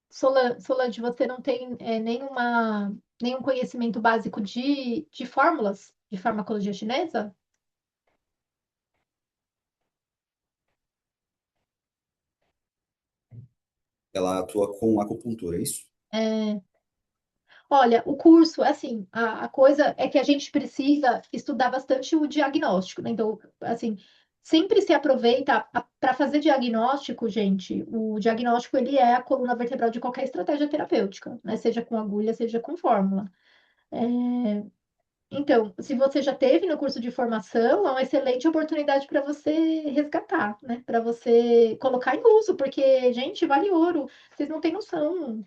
Solange, você não tem nenhum conhecimento básico de fórmulas de farmacologia chinesa? Ela atua com acupuntura, é isso? É, olha, o curso, assim, a coisa é que a gente precisa estudar bastante o diagnóstico, né? Então, assim, sempre se aproveita para fazer diagnóstico, gente. O diagnóstico, ele é a coluna vertebral de qualquer estratégia terapêutica, né? Seja com agulha, seja com fórmula. Então, se você já teve no curso de formação, é uma excelente oportunidade para você resgatar, né? Para você colocar em uso, porque, gente, vale ouro. Vocês não têm noção.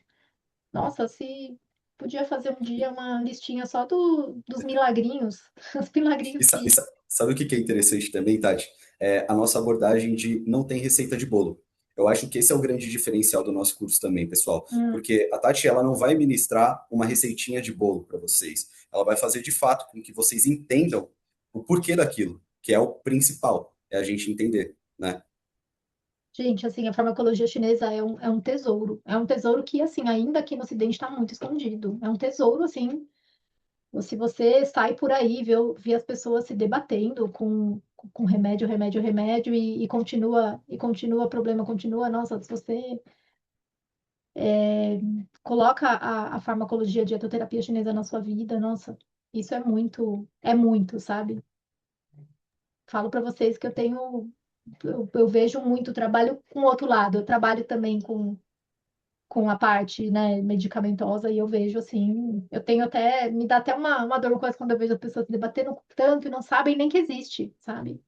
Nossa, se podia fazer um dia uma listinha só dos milagrinhos, os E, milagrinhos que. sabe o que é interessante também, Tati? A nossa abordagem de não tem receita de bolo. Eu acho que esse é o grande diferencial do nosso curso também, pessoal. Hum, Porque a Tati, ela não vai ministrar uma receitinha de bolo para vocês. Ela vai fazer de fato com que vocês entendam o porquê daquilo, que é o principal, é a gente entender, né? gente, assim, a farmacologia chinesa é um tesouro. É um tesouro que, assim, ainda aqui no Ocidente está muito escondido. É um tesouro, assim. Se você sai por aí, vê as pessoas se debatendo com remédio, remédio, remédio, e continua, o problema continua. Nossa, se você coloca a farmacologia, a dietoterapia chinesa na sua vida, nossa, isso é muito, sabe? Falo para vocês que eu vejo muito trabalho com o outro lado. Eu trabalho também com a parte, né, medicamentosa, e eu vejo assim, me dá até uma dor no coração quando eu vejo as pessoas se debatendo tanto e não sabem nem que existe, sabe?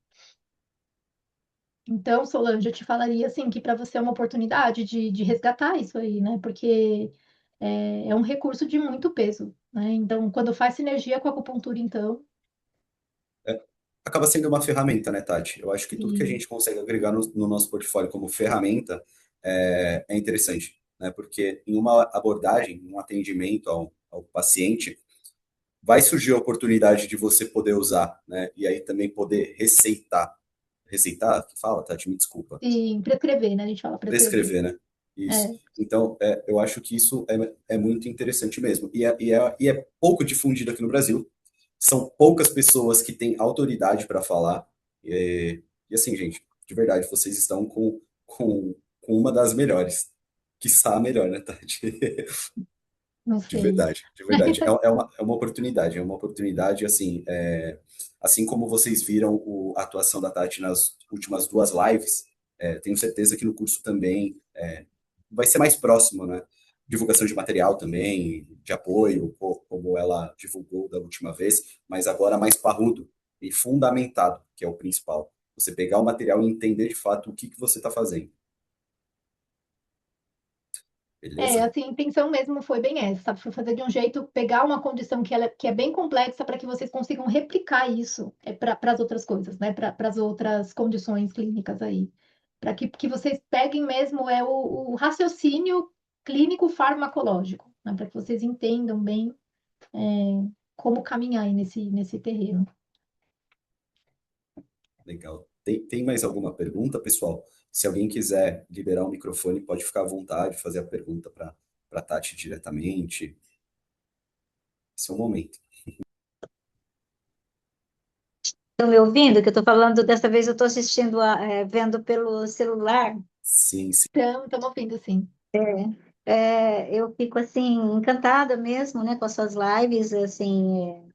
Então, Solange, eu te falaria assim que para você é uma oportunidade de resgatar isso aí, né? Porque é um recurso de muito peso, né? Então, quando faz sinergia com a acupuntura, então. acaba sendo uma ferramenta, né, Tati? Eu acho que tudo que a Sim, gente consegue agregar no nosso portfólio como ferramenta é interessante, né? Porque em uma abordagem, em um atendimento ao paciente, vai surgir a oportunidade de você poder usar, né? E aí também poder receitar. Receitar? Que fala, Tati? Me desculpa. sim, prescrever, né? A gente fala prescrever. Prescrever, né? Isso. É, Então, eu acho que isso é muito interessante mesmo. E é pouco difundido aqui no Brasil. São poucas pessoas que têm autoridade para falar. E assim, gente, de verdade, vocês estão com uma das melhores. Quiçá a melhor, né, Tati? não De sei. verdade, de verdade. É uma oportunidade, é uma oportunidade, assim, assim como vocês viram a atuação da Tati nas últimas duas lives, tenho certeza que no curso também vai ser mais próximo, né? Divulgação de material também, de apoio, como ela divulgou da última vez, mas agora mais parrudo e fundamentado, que é o principal. Você pegar o material e entender de fato o que que você está fazendo, É, beleza? assim, a intenção mesmo foi bem essa, sabe? Foi fazer de um jeito, pegar uma condição que é bem complexa para que vocês consigam replicar isso para as outras coisas, né? Para as outras condições clínicas aí. Para que vocês peguem mesmo o raciocínio clínico farmacológico, né? Para que vocês entendam bem é, como caminhar aí nesse terreno. Legal. Tem mais alguma pergunta, pessoal? Se alguém quiser liberar o microfone, pode ficar à vontade, fazer a pergunta para Tati diretamente. Esse é o momento. Estão me ouvindo? Que eu estou falando, dessa vez eu estou assistindo, vendo pelo celular. Sim, sim. Então, estamos ouvindo, sim. Eu fico assim encantada mesmo, né, com as suas lives, assim.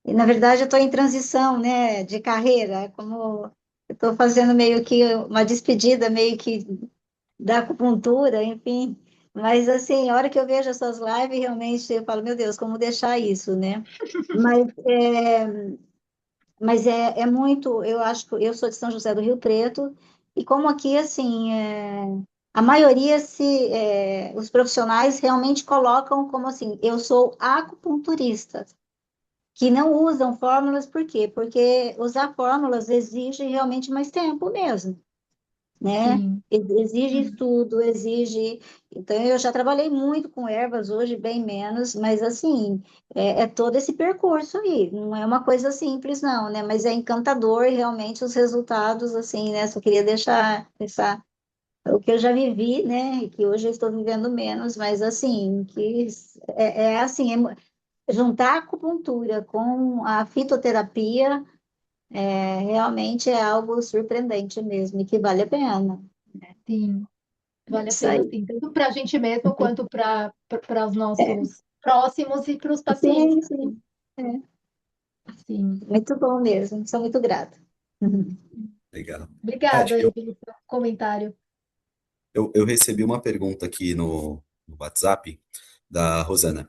E na verdade eu estou em transição, né, de carreira, como eu estou fazendo meio que uma despedida, meio que da acupuntura, enfim. Mas assim, a hora que eu vejo as suas lives, realmente eu falo, meu Deus, como deixar isso, né? Mas é muito, eu acho que eu sou de São José do Rio Preto, e como aqui, assim, a maioria, os profissionais realmente colocam como assim, eu sou acupunturista, que não usam fórmulas, por quê? Porque usar fórmulas exige realmente mais tempo mesmo, né? Sim. Exige Uhum. estudo, exige. Então, eu já trabalhei muito com ervas, hoje bem menos, mas assim, é todo esse percurso aí. Não é uma coisa simples, não, né? Mas é encantador realmente os resultados, assim, né? Só queria deixar o que eu já vivi, né? E que hoje eu estou vivendo menos, mas assim, que é assim, juntar a acupuntura com a fitoterapia realmente é algo surpreendente mesmo e que vale a pena. Sim, vale a Isso pena, aí. sim, tanto para a gente mesmo quanto para os É, nossos próximos e para os pacientes. sim, sim. É, Sim. muito bom mesmo. Sou muito grata. Uhum. Legal. Obrigada Tati, aí pelo seu comentário. eu recebi uma pergunta aqui no WhatsApp da Rosana.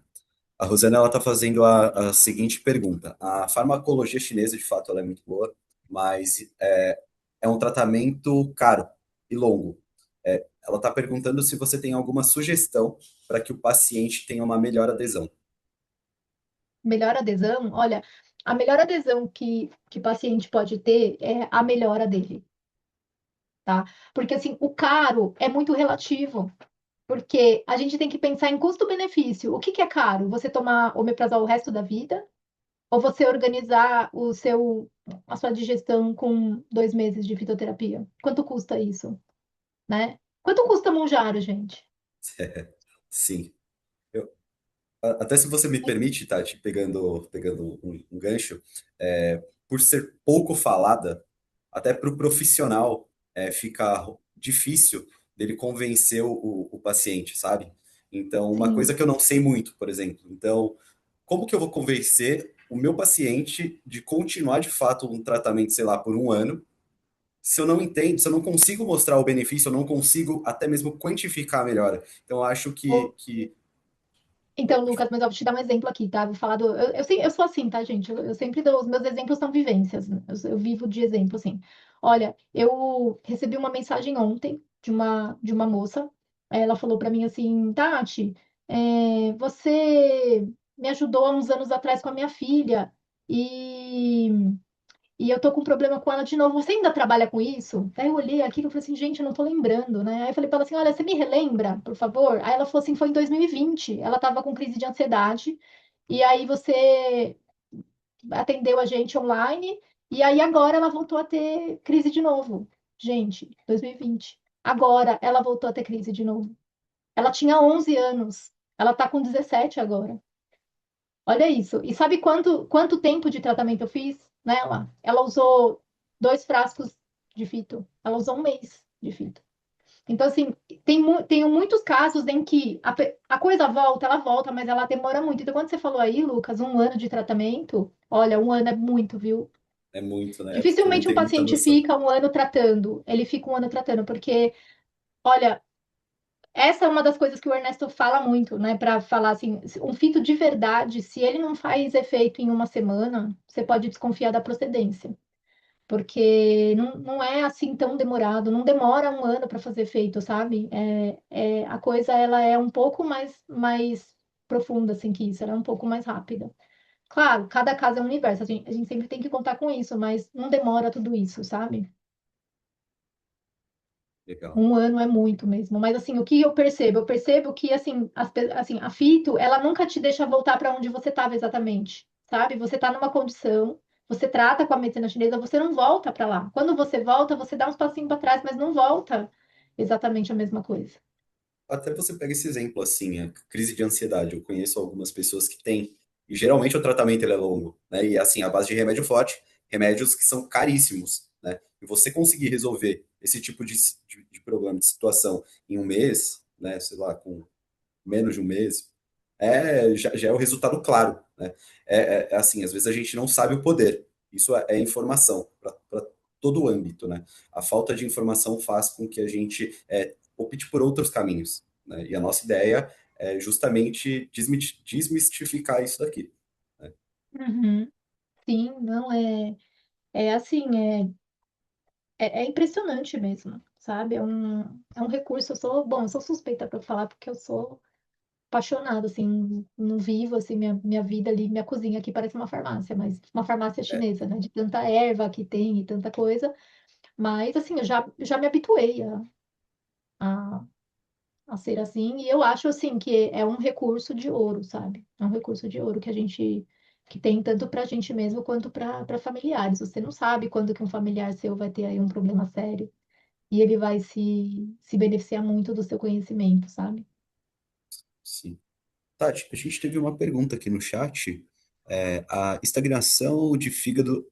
A Rosana ela está fazendo a seguinte pergunta: a farmacologia chinesa, de fato, ela é muito boa, mas é um tratamento caro e longo. Ela está perguntando se você tem alguma sugestão para que o paciente tenha uma melhor adesão. Melhor adesão, olha, a melhor adesão que o paciente pode ter é a melhora dele, tá? Porque assim, o caro é muito relativo, porque a gente tem que pensar em custo-benefício. O que que é caro? Você tomar omeprazol o resto da vida? Ou você organizar a sua digestão com 2 meses de fitoterapia? Quanto custa isso, né? Quanto custa Monjaro, gente? Sim. Até se você me permite, Tati, pegando um gancho, por ser pouco falada, até para o profissional fica difícil dele convencer o paciente, sabe? Então, uma coisa Sim. que eu não sei muito, por exemplo. Então, como que eu vou convencer o meu paciente de continuar de fato um tratamento, sei lá, por um ano, se eu não entendo, se eu não consigo mostrar o benefício, eu não consigo até mesmo quantificar a melhora. Então, eu acho que... Então, Lucas, mas eu vou te dar um exemplo aqui, tá? Vou falar do. Eu sou assim, tá, gente? Eu sempre dou. Os meus exemplos são vivências, né? Eu vivo de exemplo, assim. Olha, eu recebi uma mensagem ontem de uma moça. Ela falou pra mim assim: Tati, você me ajudou há uns anos atrás com a minha filha. E e eu tô com problema com ela de novo. Você ainda trabalha com isso? Aí eu olhei aqui e falei assim, gente, eu não tô lembrando, né? Aí eu falei pra ela assim, olha, você me relembra, por favor? Aí ela falou assim, foi em 2020. Ela tava com crise de ansiedade. E aí você atendeu a gente online, e aí agora ela voltou a ter crise de novo. Gente, 2020. Agora ela voltou a ter crise de novo. Ela tinha 11 anos. Ela tá com 17 agora. Olha isso. E sabe quanto tempo de tratamento eu fiz nela? Ela usou 2 frascos de fito. Ela usou 1 mês de fito. Então, assim, tem muitos casos em que a coisa volta, ela volta, mas ela demora muito. Então, quando você falou aí, Lucas, 1 ano de tratamento, olha, 1 ano é muito, viu? É muito, né? Porque não Dificilmente um tem muita paciente noção. fica 1 ano tratando. Ele fica 1 ano tratando, porque, olha, essa é uma das coisas que o Ernesto fala muito, né? Para falar assim, um fito de verdade, se ele não faz efeito em 1 semana, você pode desconfiar da procedência. Porque não é assim tão demorado, não demora 1 ano para fazer efeito, sabe? A coisa ela é um pouco mais profunda assim que isso, ela é um pouco mais rápida. Claro, cada caso é um universo, a gente sempre tem que contar com isso, mas não demora tudo isso, sabe? Legal. 1 ano é muito mesmo. Mas assim, o que eu percebo? Eu percebo que assim, assim, a fito, ela nunca te deixa voltar para onde você estava exatamente, sabe? Você está numa condição, você trata com a medicina chinesa, você não volta para lá. Quando você volta, você dá uns passinhos para trás, mas não volta exatamente a mesma coisa. Até você pega esse exemplo assim, a crise de ansiedade. Eu conheço algumas pessoas que têm, e geralmente o tratamento ele é longo, né? E assim, a base de remédio forte, remédios que são caríssimos, né? E você conseguir resolver esse tipo de problema, de situação em 1 mês, né? Sei lá, com menos de 1 mês, já é o resultado claro, né? Assim, às vezes a gente não sabe o poder. Isso é informação para todo o âmbito, né? A falta de informação faz com que a gente opte por outros caminhos, né? E a nossa ideia é justamente desmistificar isso daqui, né? Uhum. Sim, não é assim, é impressionante mesmo, sabe? É um recurso. Eu sou suspeita para falar porque eu sou apaixonada, assim, não vivo, assim, minha vida ali, minha cozinha aqui parece uma farmácia, mas uma farmácia É, chinesa, né, de tanta erva que tem e tanta coisa, mas, assim, eu já me habituei a, a ser assim, e eu acho, assim, que é um recurso de ouro, sabe? É um recurso de ouro que tem tanto para a gente mesmo quanto para familiares. Você não sabe quando que um familiar seu vai ter aí um problema sério, e ele vai se beneficiar muito do seu conhecimento, sabe? sim. Tati, a gente teve uma pergunta aqui no chat. A estagnação de fígado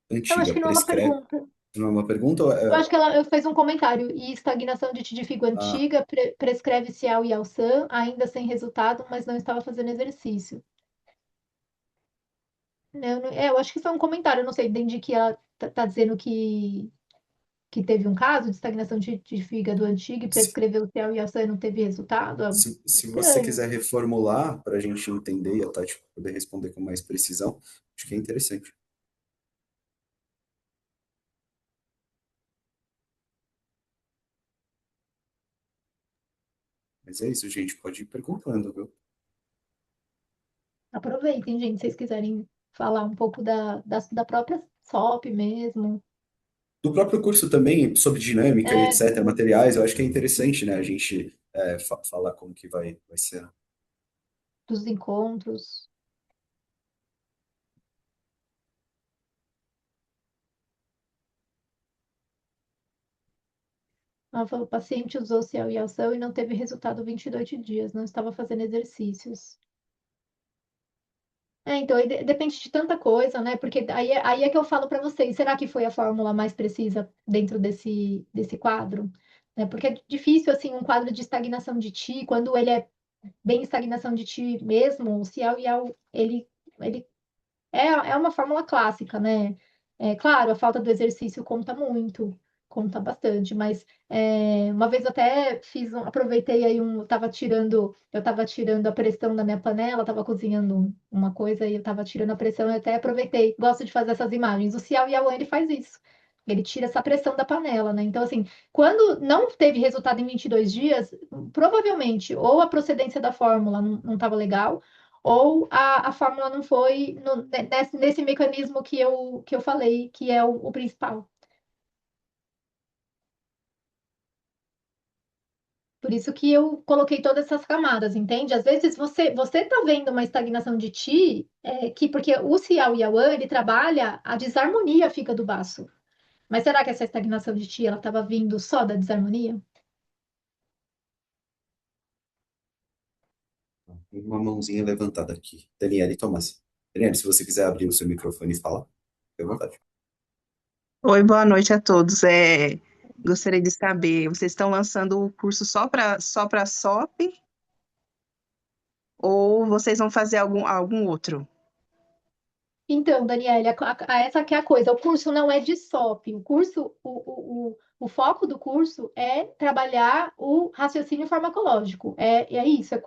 Eu acho antiga que não é uma prescreve. pergunta. Não é uma pergunta? Eu acho que ela fez um comentário. E estagnação de titivigo Ah, antiga, prescreve Cial e Alsan, ainda sem resultado, mas não estava fazendo exercício. Eu acho que foi um comentário, eu não sei, entendi que ela tá dizendo que teve um caso de estagnação de fígado antigo e prescreveu Cial e Alsan e não teve resultado. É se você estranho. quiser reformular para a gente entender e a Tati poder responder com mais precisão, acho que é interessante. Mas é isso, gente. Pode ir perguntando, viu? Aproveitem, gente, se vocês quiserem falar um pouco da própria SOP mesmo. Do próprio curso também, sobre dinâmica e É, etc., materiais, eu acho que é interessante, né? A gente falar como que vai ser. dos encontros. Ela falou, o paciente usou Cial e Alsan e não teve resultado 28 dias, não estava fazendo exercícios. Então, aí depende de tanta coisa, né? Porque aí é que eu falo para vocês, será que foi a fórmula mais precisa dentro desse quadro? Né? Porque é difícil, assim, um quadro de estagnação de Ti, quando ele é bem estagnação de Ti mesmo, o Cial e Al, ele é uma fórmula clássica, né? É claro, a falta do exercício conta muito, conta bastante, mas uma vez eu até aproveitei aí eu estava tirando a pressão da minha panela, estava cozinhando uma coisa e eu estava tirando a pressão, eu até aproveitei, gosto de fazer essas imagens. O Cial Yawan, ele faz isso. Ele tira essa pressão da panela, né? Então, assim, quando não teve resultado em 22 dias, provavelmente ou a procedência da fórmula não estava legal, ou a fórmula não foi nesse mecanismo que eu falei, que é o principal. Por isso que eu coloquei todas essas camadas, entende? Às vezes você tá vendo uma estagnação de ti, porque o Cial Yawan, ele trabalha a desarmonia fica do baço. Mas será que essa estagnação de ti, ela estava vindo só da desarmonia? Tem uma mãozinha levantada aqui. Daniele Thomas. Daniele, se você quiser abrir o seu microfone e falar, fique à vontade. Oi, boa noite a todos. Gostaria de saber, vocês estão lançando o curso só para SOP ou vocês vão fazer algum outro? Então, Daniela, essa que é a coisa. O curso não é de SOP. O foco do curso é trabalhar o raciocínio farmacológico. É isso,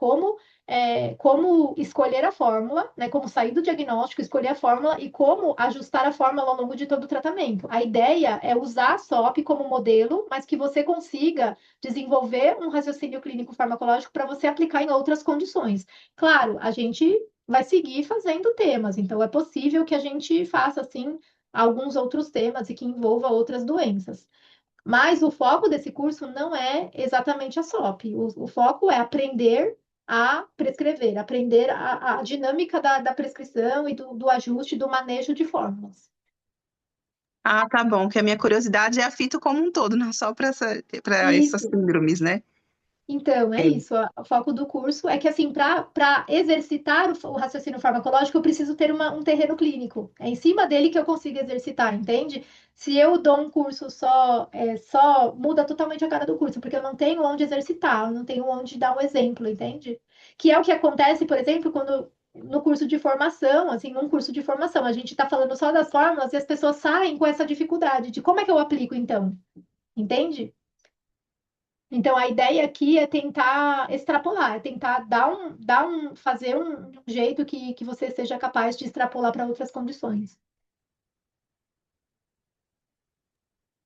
como escolher a fórmula, né? Como sair do diagnóstico, escolher a fórmula e como ajustar a fórmula ao longo de todo o tratamento. A ideia é usar a SOP como modelo, mas que você consiga desenvolver um raciocínio clínico farmacológico para você aplicar em outras condições. Claro, a gente vai seguir fazendo temas. Então, é possível que a gente faça, assim, alguns outros temas e que envolva outras doenças. Mas o foco desse curso não é exatamente a SOP. O foco é aprender a prescrever, aprender a dinâmica da prescrição e do ajuste, do manejo de fórmulas. Ah, tá bom, que a minha curiosidade é a fito como um todo, não só para essas Isso. síndromes, né? Então, é É, isso. O foco do curso é que, assim, para exercitar o raciocínio farmacológico, eu preciso ter um terreno clínico. É em cima dele que eu consigo exercitar, entende? Se eu dou um curso só muda totalmente a cara do curso, porque eu não tenho onde exercitar, eu não tenho onde dar um exemplo, entende? Que é o que acontece, por exemplo, quando no curso de formação, assim, num curso de formação, a gente está falando só das fórmulas e as pessoas saem com essa dificuldade de como é que eu aplico, então? Entende? Então, a ideia aqui é tentar extrapolar, é tentar fazer um jeito que você seja capaz de extrapolar para outras condições.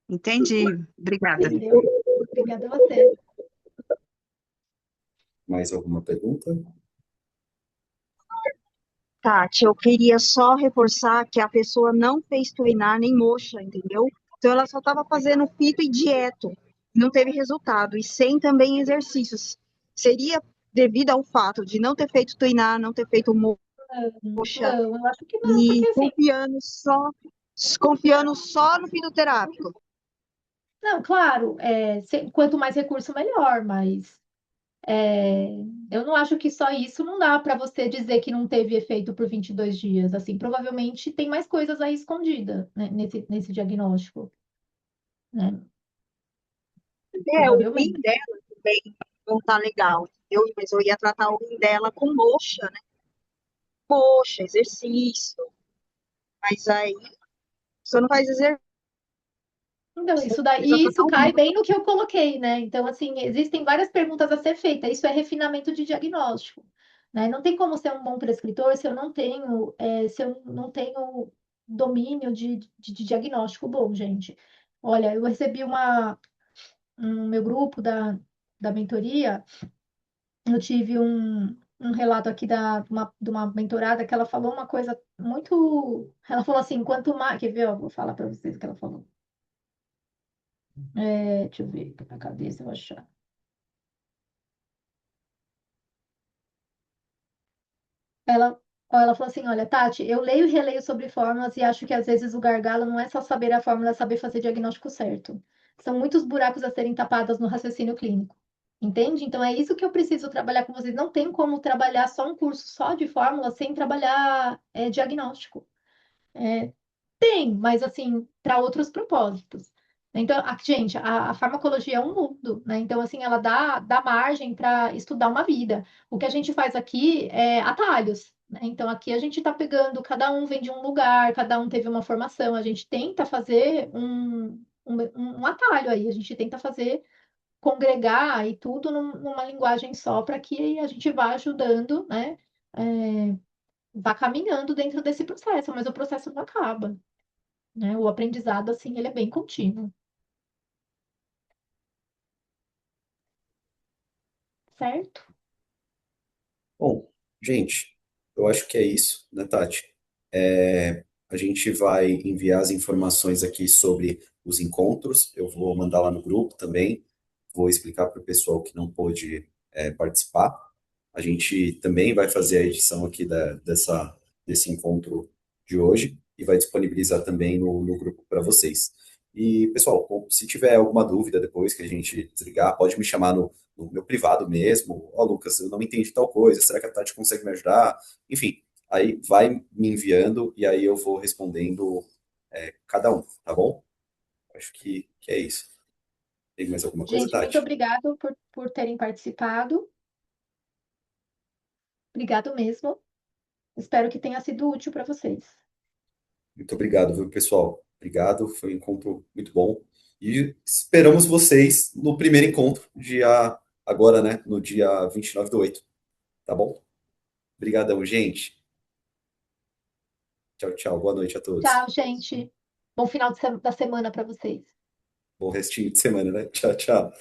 entendi. Obrigada. Entendeu? Obrigada a você. Mais alguma pergunta? Tati, eu queria só reforçar que a pessoa não fez treinar nem moxa, entendeu? Então ela só estava fazendo fito e dieto, não teve resultado, e sem também exercícios. Seria devido ao fato de não ter feito treinar, não ter feito moxa Não, eu acho que não, porque e assim, confiando só no fitoterápico. não, claro, quanto mais recurso, melhor, mas é, eu não acho que só isso não dá para você dizer que não teve efeito por 22 dias. Assim, provavelmente tem mais coisas aí escondidas, né, nesse diagnóstico, né? O rim Provavelmente. dela também não tá legal, entendeu? Mas eu ia tratar o rim dela com moxa, né? Moxa, exercício. Mas aí, você não faz exercício, Então, isso precisa daí, isso tratar o cai rim. bem no que eu coloquei, né? Então, assim, existem várias perguntas a ser feitas. Isso é refinamento de diagnóstico, né? Não tem como ser um bom prescritor se eu não tenho domínio de diagnóstico bom, gente. Olha, eu recebi no meu grupo da mentoria, eu tive um relato aqui de uma mentorada que ela falou uma coisa muito. Ela falou assim: quanto mais. Quer ver? Eu vou falar para vocês o que ela falou. Deixa eu ver na cabeça, eu vou achar. Ela, ela falou assim: olha, Tati, eu leio e releio sobre fórmulas e acho que às vezes o gargalo não é só saber a fórmula, é saber fazer o diagnóstico certo. São muitos buracos a serem tapados no raciocínio clínico. Entende? Então é isso que eu preciso trabalhar com vocês. Não tem como trabalhar só um curso só de fórmula sem trabalhar diagnóstico. Tem, mas assim, para outros propósitos. Então, gente, a farmacologia é um mundo, né? Então, assim, ela dá margem para estudar uma vida. O que a gente faz aqui é atalhos, né? Então, aqui a gente está pegando, cada um vem de um lugar, cada um teve uma formação, a gente tenta fazer um atalho aí, a gente tenta fazer, congregar e tudo numa linguagem só para que a gente vá ajudando, né? Vá caminhando dentro desse processo, mas o processo não acaba, né? O aprendizado, assim, ele é bem contínuo, certo? Bom, gente. eu acho que é isso, né, Tati? A gente vai enviar as informações aqui sobre os encontros. Eu vou mandar lá no grupo também. Vou explicar para o pessoal que não pôde, participar. A gente também vai fazer a edição aqui desse encontro de hoje e vai disponibilizar também no grupo para vocês. E, pessoal, se tiver alguma dúvida depois que a gente desligar, pode me chamar no meu privado mesmo. Ó, Lucas, eu não entendi tal coisa, será que a Tati consegue me ajudar? Enfim, aí vai me enviando e aí eu vou respondendo, cada um, tá bom? Acho que é isso. Tem mais alguma coisa, Gente, muito Tati? obrigado por terem participado. Obrigado mesmo. Espero que tenha sido útil para vocês. Muito obrigado, viu, pessoal? Obrigado, foi um encontro muito bom. E esperamos vocês no primeiro encontro, agora, né, no dia 29/8, tá bom? Obrigadão, gente. Tchau, tchau. Boa noite a todos. Tchau, gente. Bom final da semana para vocês. Bom restinho de semana, né? Tchau, tchau.